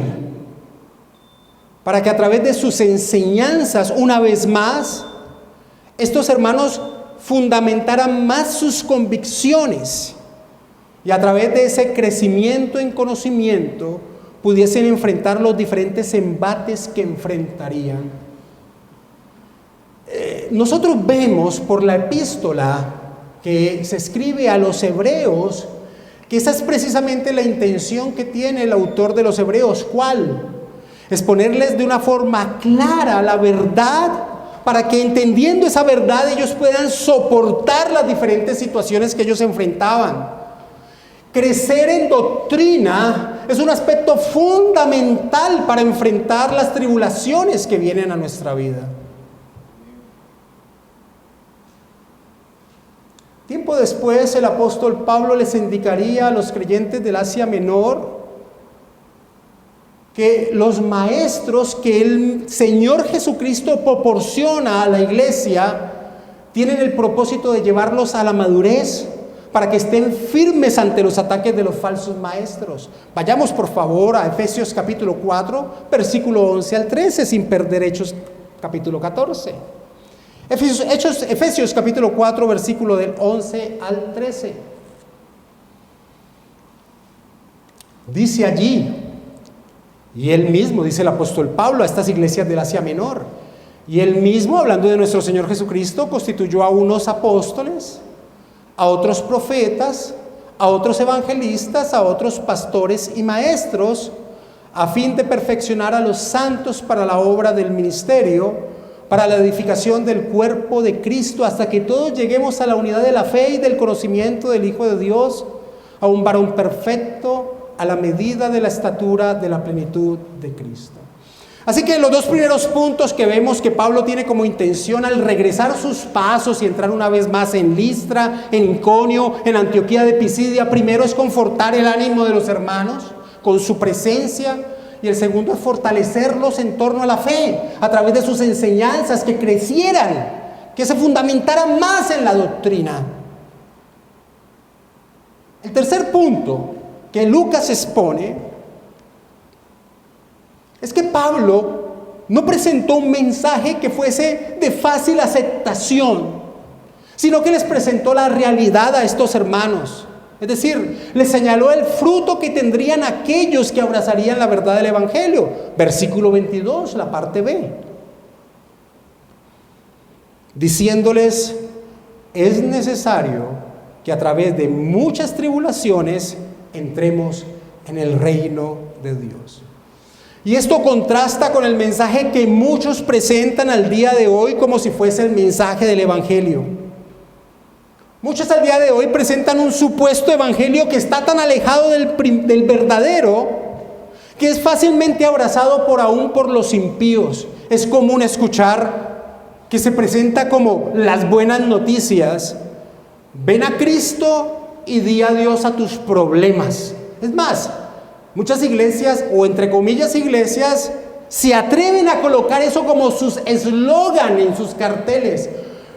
para que a través de sus enseñanzas, una vez más, estos hermanos fundamentaran más sus convicciones y a través de ese crecimiento en conocimiento pudiesen enfrentar los diferentes embates que enfrentarían. Nosotros vemos por la epístola que se escribe a los hebreos que esa es precisamente la intención que tiene el autor de los Hebreos. ¿Cuál? Exponerles de una forma clara la verdad, para que entendiendo esa verdad ellos puedan soportar las diferentes situaciones que ellos enfrentaban. Crecer en doctrina es un aspecto fundamental para enfrentar las tribulaciones que vienen a nuestra vida. Tiempo después, el apóstol Pablo les indicaría a los creyentes del Asia Menor que los maestros que el Señor Jesucristo proporciona a la iglesia tienen el propósito de llevarlos a la madurez para que estén firmes ante los ataques de los falsos maestros. Vayamos por favor a Efesios capítulo 4, versículo 11 al 13, sin perder Hechos capítulo 14. Efesios capítulo 4, versículo del 11 al 13. Dice allí, y él mismo, dice el apóstol Pablo a estas iglesias del Asia Menor, y él mismo, hablando de nuestro Señor Jesucristo, constituyó a unos apóstoles, a otros profetas, a otros evangelistas, a otros pastores y maestros, a fin de perfeccionar a los santos para la obra del ministerio, para la edificación del cuerpo de Cristo, hasta que todos lleguemos a la unidad de la fe y del conocimiento del Hijo de Dios, a un varón perfecto, a la medida de la estatura de la plenitud de Cristo. Así que los dos primeros puntos que vemos que Pablo tiene como intención al regresar sus pasos y entrar una vez más en Listra, en Iconio, en Antioquía de Pisidia, primero es confortar el ánimo de los hermanos con su presencia, y el segundo es fortalecerlos en torno a la fe, a través de sus enseñanzas, que crecieran, que se fundamentaran más en la doctrina. El tercer punto que Lucas expone es que Pablo no presentó un mensaje que fuese de fácil aceptación, sino que les presentó la realidad a estos hermanos. Es decir, les señaló el fruto que tendrían aquellos que abrazarían la verdad del Evangelio. Versículo 22, la parte B. diciéndoles: es necesario que a través de muchas tribulaciones entremos en el reino de Dios. Y esto contrasta con el mensaje que muchos presentan al día de hoy como si fuese el mensaje del Evangelio. Muchos al día de hoy presentan un supuesto evangelio que está tan alejado del verdadero que es fácilmente abrazado aún por los impíos. Es común escuchar que se presenta como las buenas noticias: ven a Cristo y di adiós a tus problemas. Es más, muchas iglesias, o entre comillas iglesias, se atreven a colocar eso como sus eslogan en sus carteles: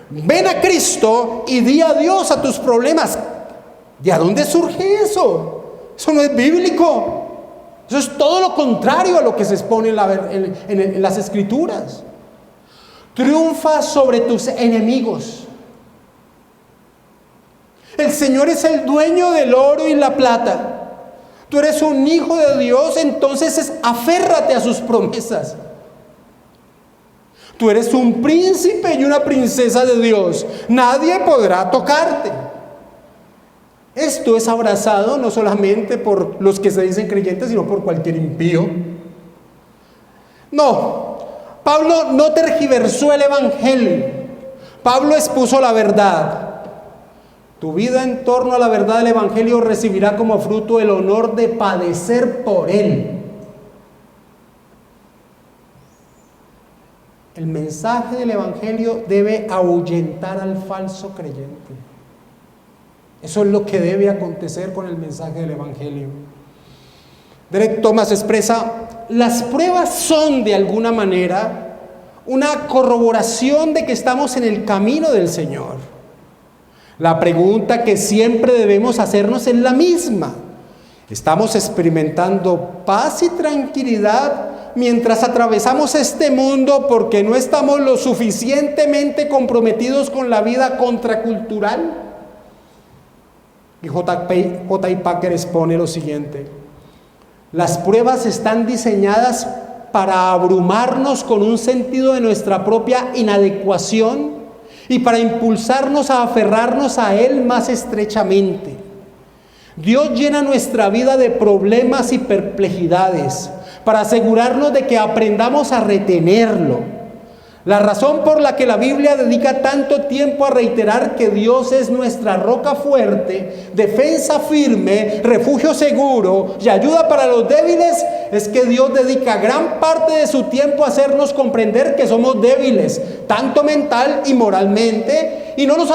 ven a Cristo y di adiós a tus problemas. ¿De dónde surge eso? Eso no es bíblico. Eso es todo lo contrario a lo que se expone en las Escrituras. Triunfa sobre tus enemigos. El Señor es el dueño del oro y la plata. Tú eres un hijo de Dios, entonces aférrate a sus promesas. Tú eres un príncipe y una princesa de Dios. Nadie podrá tocarte. Esto es abrazado no solamente por los que se dicen creyentes, sino por cualquier impío. No, Pablo no tergiversó el evangelio. Pablo expuso la verdad. Tu vida en torno a la verdad del evangelio recibirá como fruto el honor de padecer por él. El mensaje del evangelio debe ahuyentar al falso creyente. Eso es lo que debe acontecer con el mensaje del evangelio. Derek Thomas expresa: las pruebas son de alguna manera una corroboración de que estamos en el camino del Señor. La pregunta que siempre debemos hacernos es la misma: ¿estamos experimentando paz y tranquilidad mientras atravesamos este mundo porque no estamos lo suficientemente comprometidos con la vida contracultural? Y J.I. Packer expone lo siguiente: las pruebas están diseñadas para abrumarnos con un sentido de nuestra propia inadecuación y para impulsarnos a aferrarnos a Él más estrechamente. Dios llena nuestra vida de problemas y perplejidades para asegurarnos de que aprendamos a retenerlo. La razón por la que la Biblia dedica tanto tiempo a reiterar que Dios es nuestra roca fuerte, defensa firme, refugio seguro y ayuda para los débiles es que Dios dedica gran parte de su tiempo a hacernos comprender que somos débiles, tanto mental y moralmente, y no nos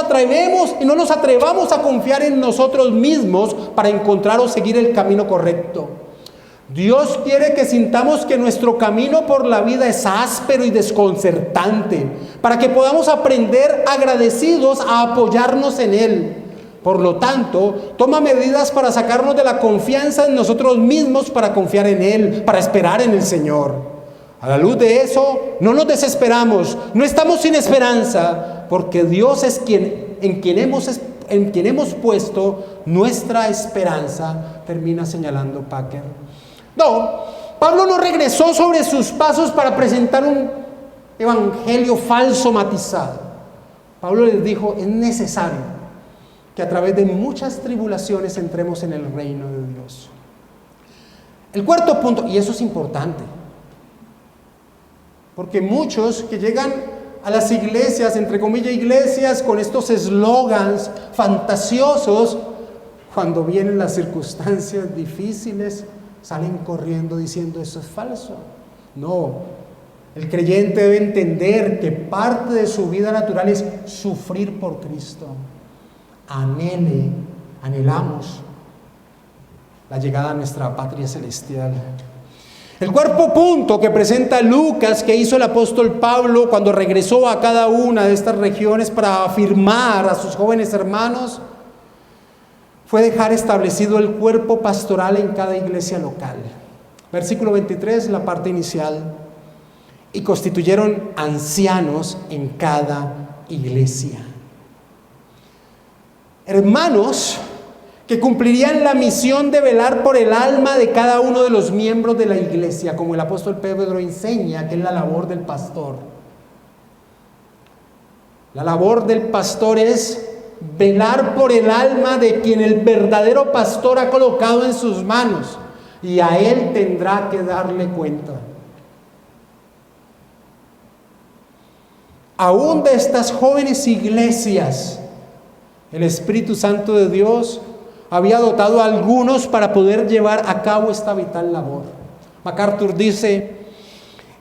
atrevamos a confiar en nosotros mismos para encontrar o seguir el camino correcto. Dios quiere que sintamos que nuestro camino por la vida es áspero y desconcertante, para que podamos aprender agradecidos a apoyarnos en Él. Por lo tanto, toma medidas para sacarnos de la confianza en nosotros mismos para confiar en Él, para esperar en el Señor. A la luz de eso, no nos desesperamos, no estamos sin esperanza, porque Dios es en quien hemos puesto nuestra esperanza, termina señalando Packer. No, Pablo no regresó sobre sus pasos para presentar un evangelio falso matizado. Pablo les dijo: es necesario que a través de muchas tribulaciones entremos en el reino de Dios. El cuarto punto, y eso es importante, porque muchos que llegan a las iglesias, entre comillas iglesias, con estos eslogans fantasiosos, cuando vienen las circunstancias difíciles, salen corriendo diciendo: eso es falso. No, el creyente debe entender que parte de su vida natural es sufrir por Cristo. Anhelamos la llegada a nuestra patria celestial. El cuarto punto que presenta Lucas, que hizo el apóstol Pablo cuando regresó a cada una de estas regiones para afirmar a sus jóvenes hermanos, fue dejar establecido el cuerpo pastoral en cada iglesia local. Versículo 23, la parte inicial: y constituyeron ancianos en cada iglesia. Hermanos que cumplirían la misión de velar por el alma de cada uno de los miembros de la iglesia, como el apóstol Pedro enseña que es la labor del pastor. La labor del pastor es velar por el alma de quien el verdadero pastor ha colocado en sus manos, y a él tendrá que darle cuenta. Aún de estas jóvenes iglesias, el Espíritu Santo de Dios había dotado a algunos para poder llevar a cabo esta vital labor. MacArthur dice: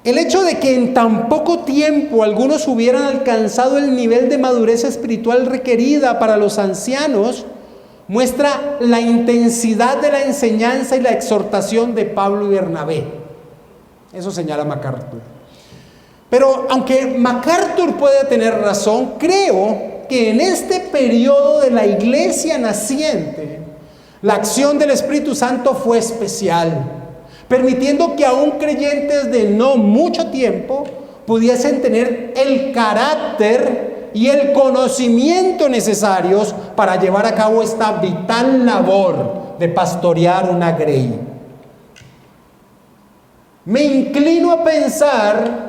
el hecho de que en tan poco tiempo algunos hubieran alcanzado el nivel de madurez espiritual requerida para los ancianos muestra la intensidad de la enseñanza y la exhortación de Pablo y Bernabé. Eso señala MacArthur. Pero aunque MacArthur puede tener razón, creo que en este periodo de la iglesia naciente, la acción del Espíritu Santo fue especial, permitiendo que aún creyentes de no mucho tiempo pudiesen tener el carácter y el conocimiento necesarios para llevar a cabo esta vital labor de pastorear una grey. Me inclino a pensar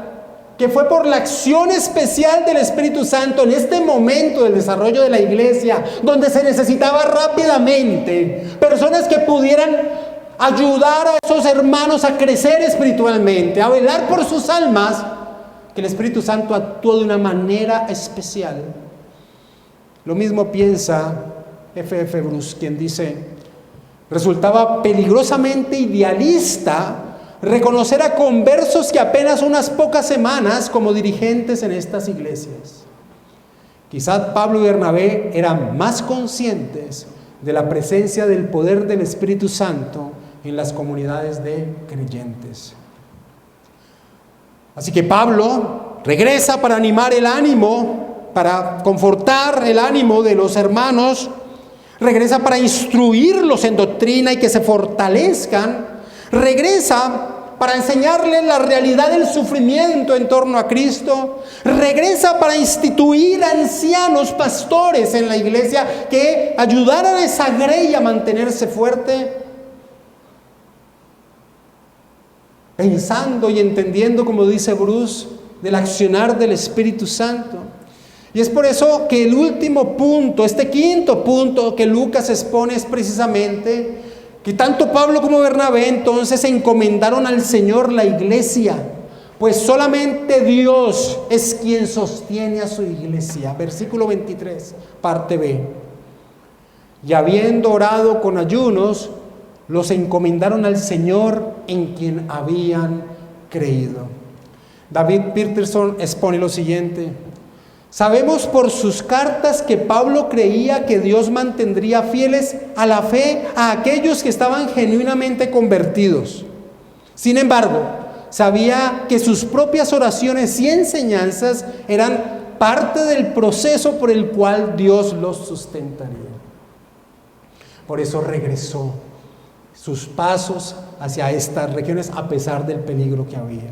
que fue por la acción especial del Espíritu Santo en este momento del desarrollo de la iglesia, donde se necesitaba rápidamente personas que pudieran ayudar a esos hermanos a crecer espiritualmente, a velar por sus almas, que el Espíritu Santo actuó de una manera especial. Lo mismo piensa F.F. Bruce, quien dice: resultaba peligrosamente idealista reconocer a conversos que apenas unas pocas semanas como dirigentes en estas iglesias. Quizás Pablo y Bernabé eran más conscientes de la presencia del poder del Espíritu Santo en las comunidades de creyentes. Así que Pablo regresa para animar el ánimo, para confortar el ánimo de los hermanos, regresa para instruirlos en doctrina y que se fortalezcan, regresa para enseñarles la realidad del sufrimiento en torno a Cristo, regresa para instituir ancianos pastores en la iglesia que ayudaran a esa grey a mantenerse fuerte, pensando y entendiendo, como dice Bruce, del accionar del Espíritu Santo. Y es por eso que el último punto, este quinto punto que Lucas expone, es precisamente que tanto Pablo como Bernabé entonces encomendaron al Señor la iglesia, pues solamente Dios es quien sostiene a su iglesia. Versículo 23, parte B. Y habiendo orado con ayunos, los encomendaron al Señor en quien habían creído. David Peterson expone lo siguiente: sabemos por sus cartas que Pablo creía que Dios mantendría fieles a la fe a aquellos que estaban genuinamente convertidos. Sin embargo, sabía que sus propias oraciones y enseñanzas eran parte del proceso por el cual Dios los sustentaría. Por eso regresó sus pasos hacia estas regiones a pesar del peligro que había.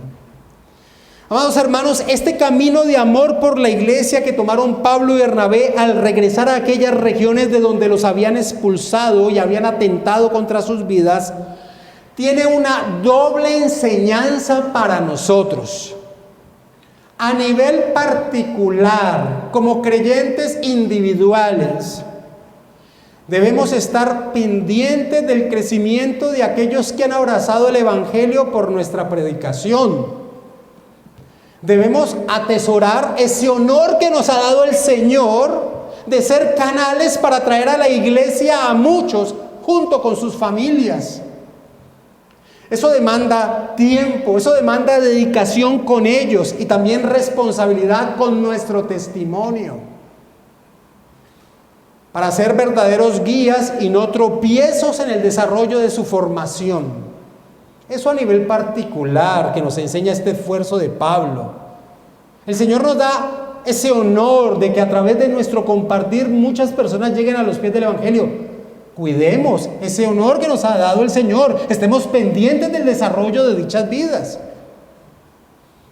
Amados hermanos, este camino de amor por la iglesia que tomaron Pablo y Bernabé al regresar a aquellas regiones de donde los habían expulsado y habían atentado contra sus vidas, tiene una doble enseñanza para nosotros. A nivel particular, como creyentes individuales, debemos estar pendientes del crecimiento de aquellos que han abrazado el Evangelio por nuestra predicación. Debemos atesorar ese honor que nos ha dado el Señor de ser canales para traer a la iglesia a muchos junto con sus familias. Eso demanda tiempo, eso demanda dedicación con ellos y también responsabilidad con nuestro testimonio, para ser verdaderos guías y no tropiezos en el desarrollo de su formación. Eso a nivel particular que nos enseña este esfuerzo de Pablo. El Señor nos da ese honor de que a través de nuestro compartir muchas personas lleguen a los pies del Evangelio. Cuidemos ese honor que nos ha dado el Señor. Estemos pendientes del desarrollo de dichas vidas.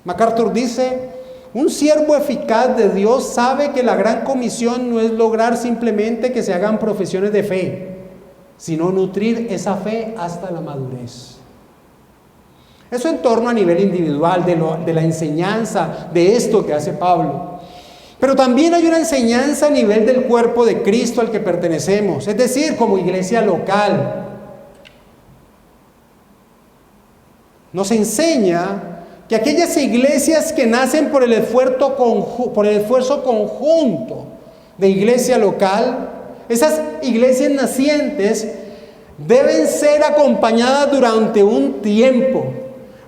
MacArthur dice: un siervo eficaz de Dios sabe que la gran comisión no es lograr simplemente que se hagan profesiones de fe, sino nutrir esa fe hasta la madurez. Eso en torno a nivel individual de la enseñanza de esto que hace Pablo. Pero también hay una enseñanza a nivel del cuerpo de Cristo al que pertenecemos, es decir, como iglesia local. Nos enseña que aquellas iglesias que nacen por el esfuerzo conjunto de iglesia local, esas iglesias nacientes deben ser acompañadas durante un tiempo,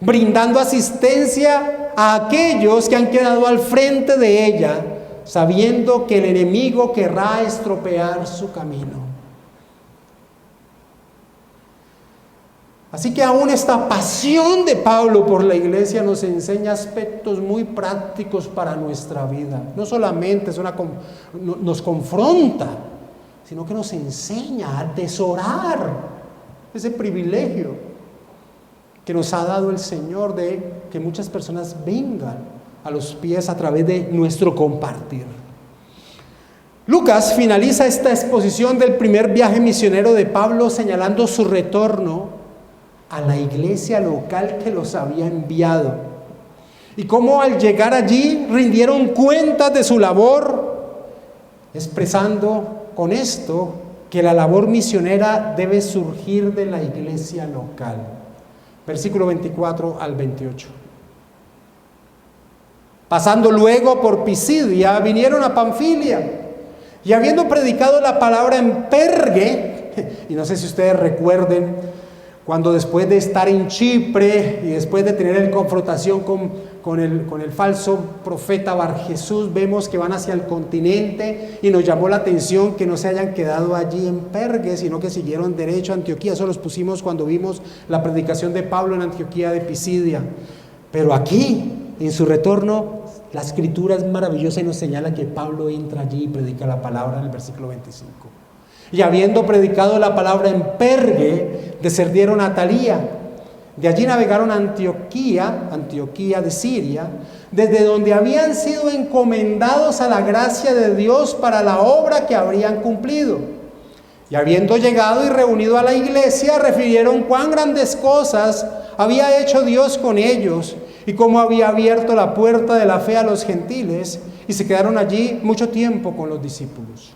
brindando asistencia a aquellos que han quedado al frente de ella, sabiendo que el enemigo querrá estropear su camino. Así que aún esta pasión de Pablo por la iglesia nos enseña aspectos muy prácticos para nuestra vida. No solamente nos confronta, sino que nos enseña a atesorar ese privilegio que nos ha dado el Señor de que muchas personas vengan a los pies a través de nuestro compartir. Lucas finaliza esta exposición del primer viaje misionero de Pablo señalando su retorno a la iglesia local que los había enviado, y cómo al llegar allí rindieron cuentas de su labor, expresando con esto que la labor misionera debe surgir de la iglesia local. Versículo 24 al 28. Pasando luego por Pisidia, vinieron a Panfilia, y habiendo predicado la palabra en Perge, y no sé si ustedes recuerden, cuando después de estar en Chipre y después de tener confrontación con el falso profeta Barjesús, vemos que van hacia el continente, y nos llamó la atención que no se hayan quedado allí en Perge, sino que siguieron derecho a Antioquía. Eso los pusimos cuando vimos la predicación de Pablo en Antioquía de Pisidia. Pero aquí, en su retorno, la escritura es maravillosa y nos señala que Pablo entra allí y predica la palabra en el versículo 25. Y habiendo predicado la palabra en Perge, descendieron a Atalía. De allí navegaron a Antioquía de Siria, desde donde habían sido encomendados a la gracia de Dios para la obra que habrían cumplido. Y habiendo llegado y reunido a la iglesia, refirieron cuán grandes cosas había hecho Dios con ellos, y cómo había abierto la puerta de la fe a los gentiles, y se quedaron allí mucho tiempo con los discípulos.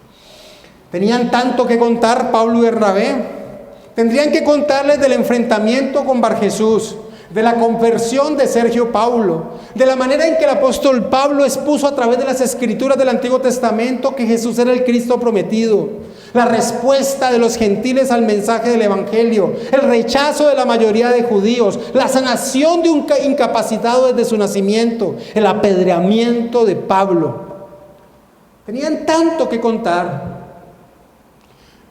Tenían tanto que contar Pablo y Bernabé. Tendrían que contarles del enfrentamiento con Barjesús, de la conversión de Sergio Paulo, de la manera en que el apóstol Pablo expuso a través de las escrituras del Antiguo Testamento que Jesús era el Cristo prometido, la respuesta de los gentiles al mensaje del Evangelio, el rechazo de la mayoría de judíos, la sanación de un incapacitado desde su nacimiento, el apedreamiento de Pablo. Tenían tanto que contar.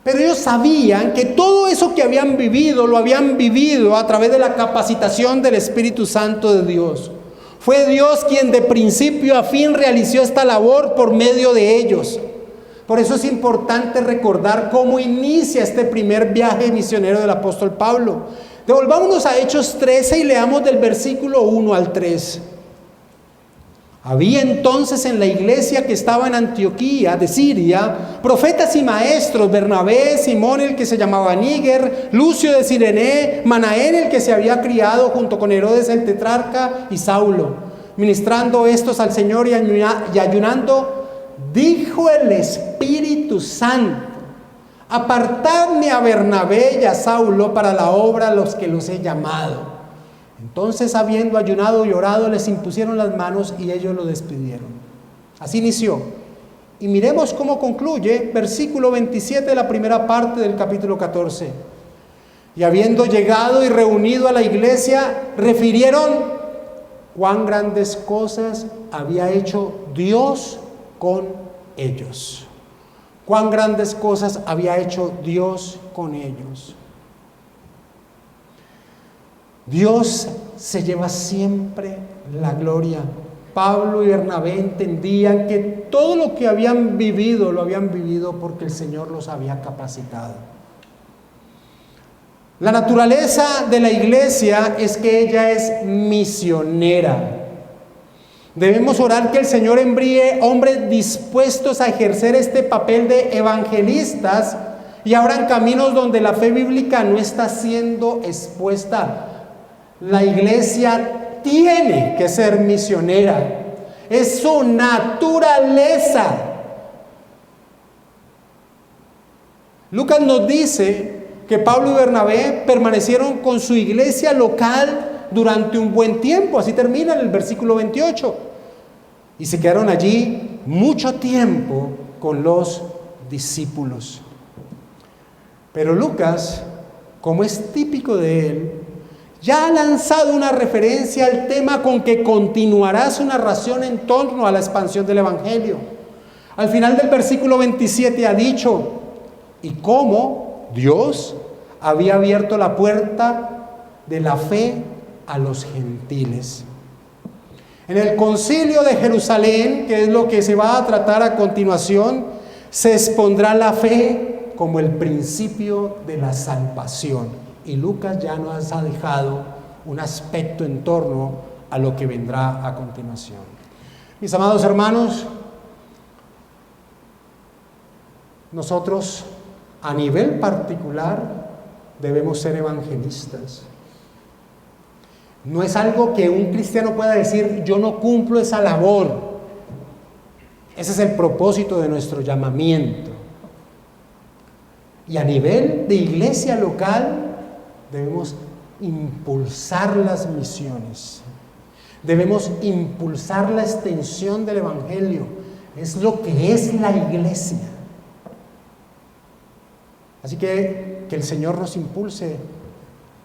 Pero ellos sabían que todo eso que habían vivido, lo habían vivido a través de la capacitación del Espíritu Santo de Dios. Fue Dios quien de principio a fin realizó esta labor por medio de ellos. Por eso es importante recordar cómo inicia este primer viaje misionero del apóstol Pablo. Devolvámonos a Hechos 13 y leamos del versículo 1 al 3. Había entonces en la iglesia que estaba en Antioquía de Siria profetas y maestros: Bernabé, Simón el que se llamaba Níger, Lucio de Cirene, Manaén el que se había criado junto con Herodes el tetrarca, y Saulo. Ministrando estos al Señor y ayunando, dijo el Espíritu Santo: apartadme a Bernabé y a Saulo para la obra a los que los he llamado. Entonces, habiendo ayunado y orado, les impusieron las manos y ellos lo despidieron. Así inició. Y miremos cómo concluye, versículo 27 de la primera parte del capítulo 14. Y habiendo llegado y reunido a la iglesia, refirieron cuán grandes cosas había hecho Dios con ellos. Cuán grandes cosas había hecho Dios con ellos. Dios se lleva siempre la gloria. Pablo y Bernabé entendían que todo lo que habían vivido, lo habían vivido porque el Señor los había capacitado. La naturaleza de la iglesia es que ella es misionera. Debemos orar que el Señor envíe hombres dispuestos a ejercer este papel de evangelistas y abran caminos donde la fe bíblica no está siendo expuesta. La iglesia tiene que ser misionera. es su naturaleza. Lucas nos dice que Pablo y Bernabé permanecieron con su iglesia local durante un buen tiempo, así termina en el versículo 28, y se quedaron allí mucho tiempo con los discípulos. Pero Lucas, como es típico de él, ya ha lanzado una referencia al tema con que continuará su narración en torno a la expansión del Evangelio. Al final del versículo 27 ha dicho, y cómo Dios había abierto la puerta de la fe a los gentiles. En el concilio de Jerusalén, que es lo que se va a tratar a continuación, se expondrá la fe como el principio de la salvación. Y Lucas ya nos ha dejado un aspecto en torno a lo que vendrá a continuación. Mis amados hermanos, nosotros a nivel particular debemos ser evangelistas. No es algo que un cristiano pueda decir, yo no cumplo esa labor. Ese es el propósito de nuestro llamamiento. Y a nivel de iglesia local, debemos impulsar las misiones. Debemos impulsar la extensión del Evangelio. Es lo que es la iglesia. Así que el Señor nos impulse,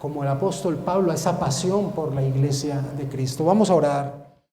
como el apóstol Pablo, a esa pasión por la iglesia de Cristo. Vamos a orar.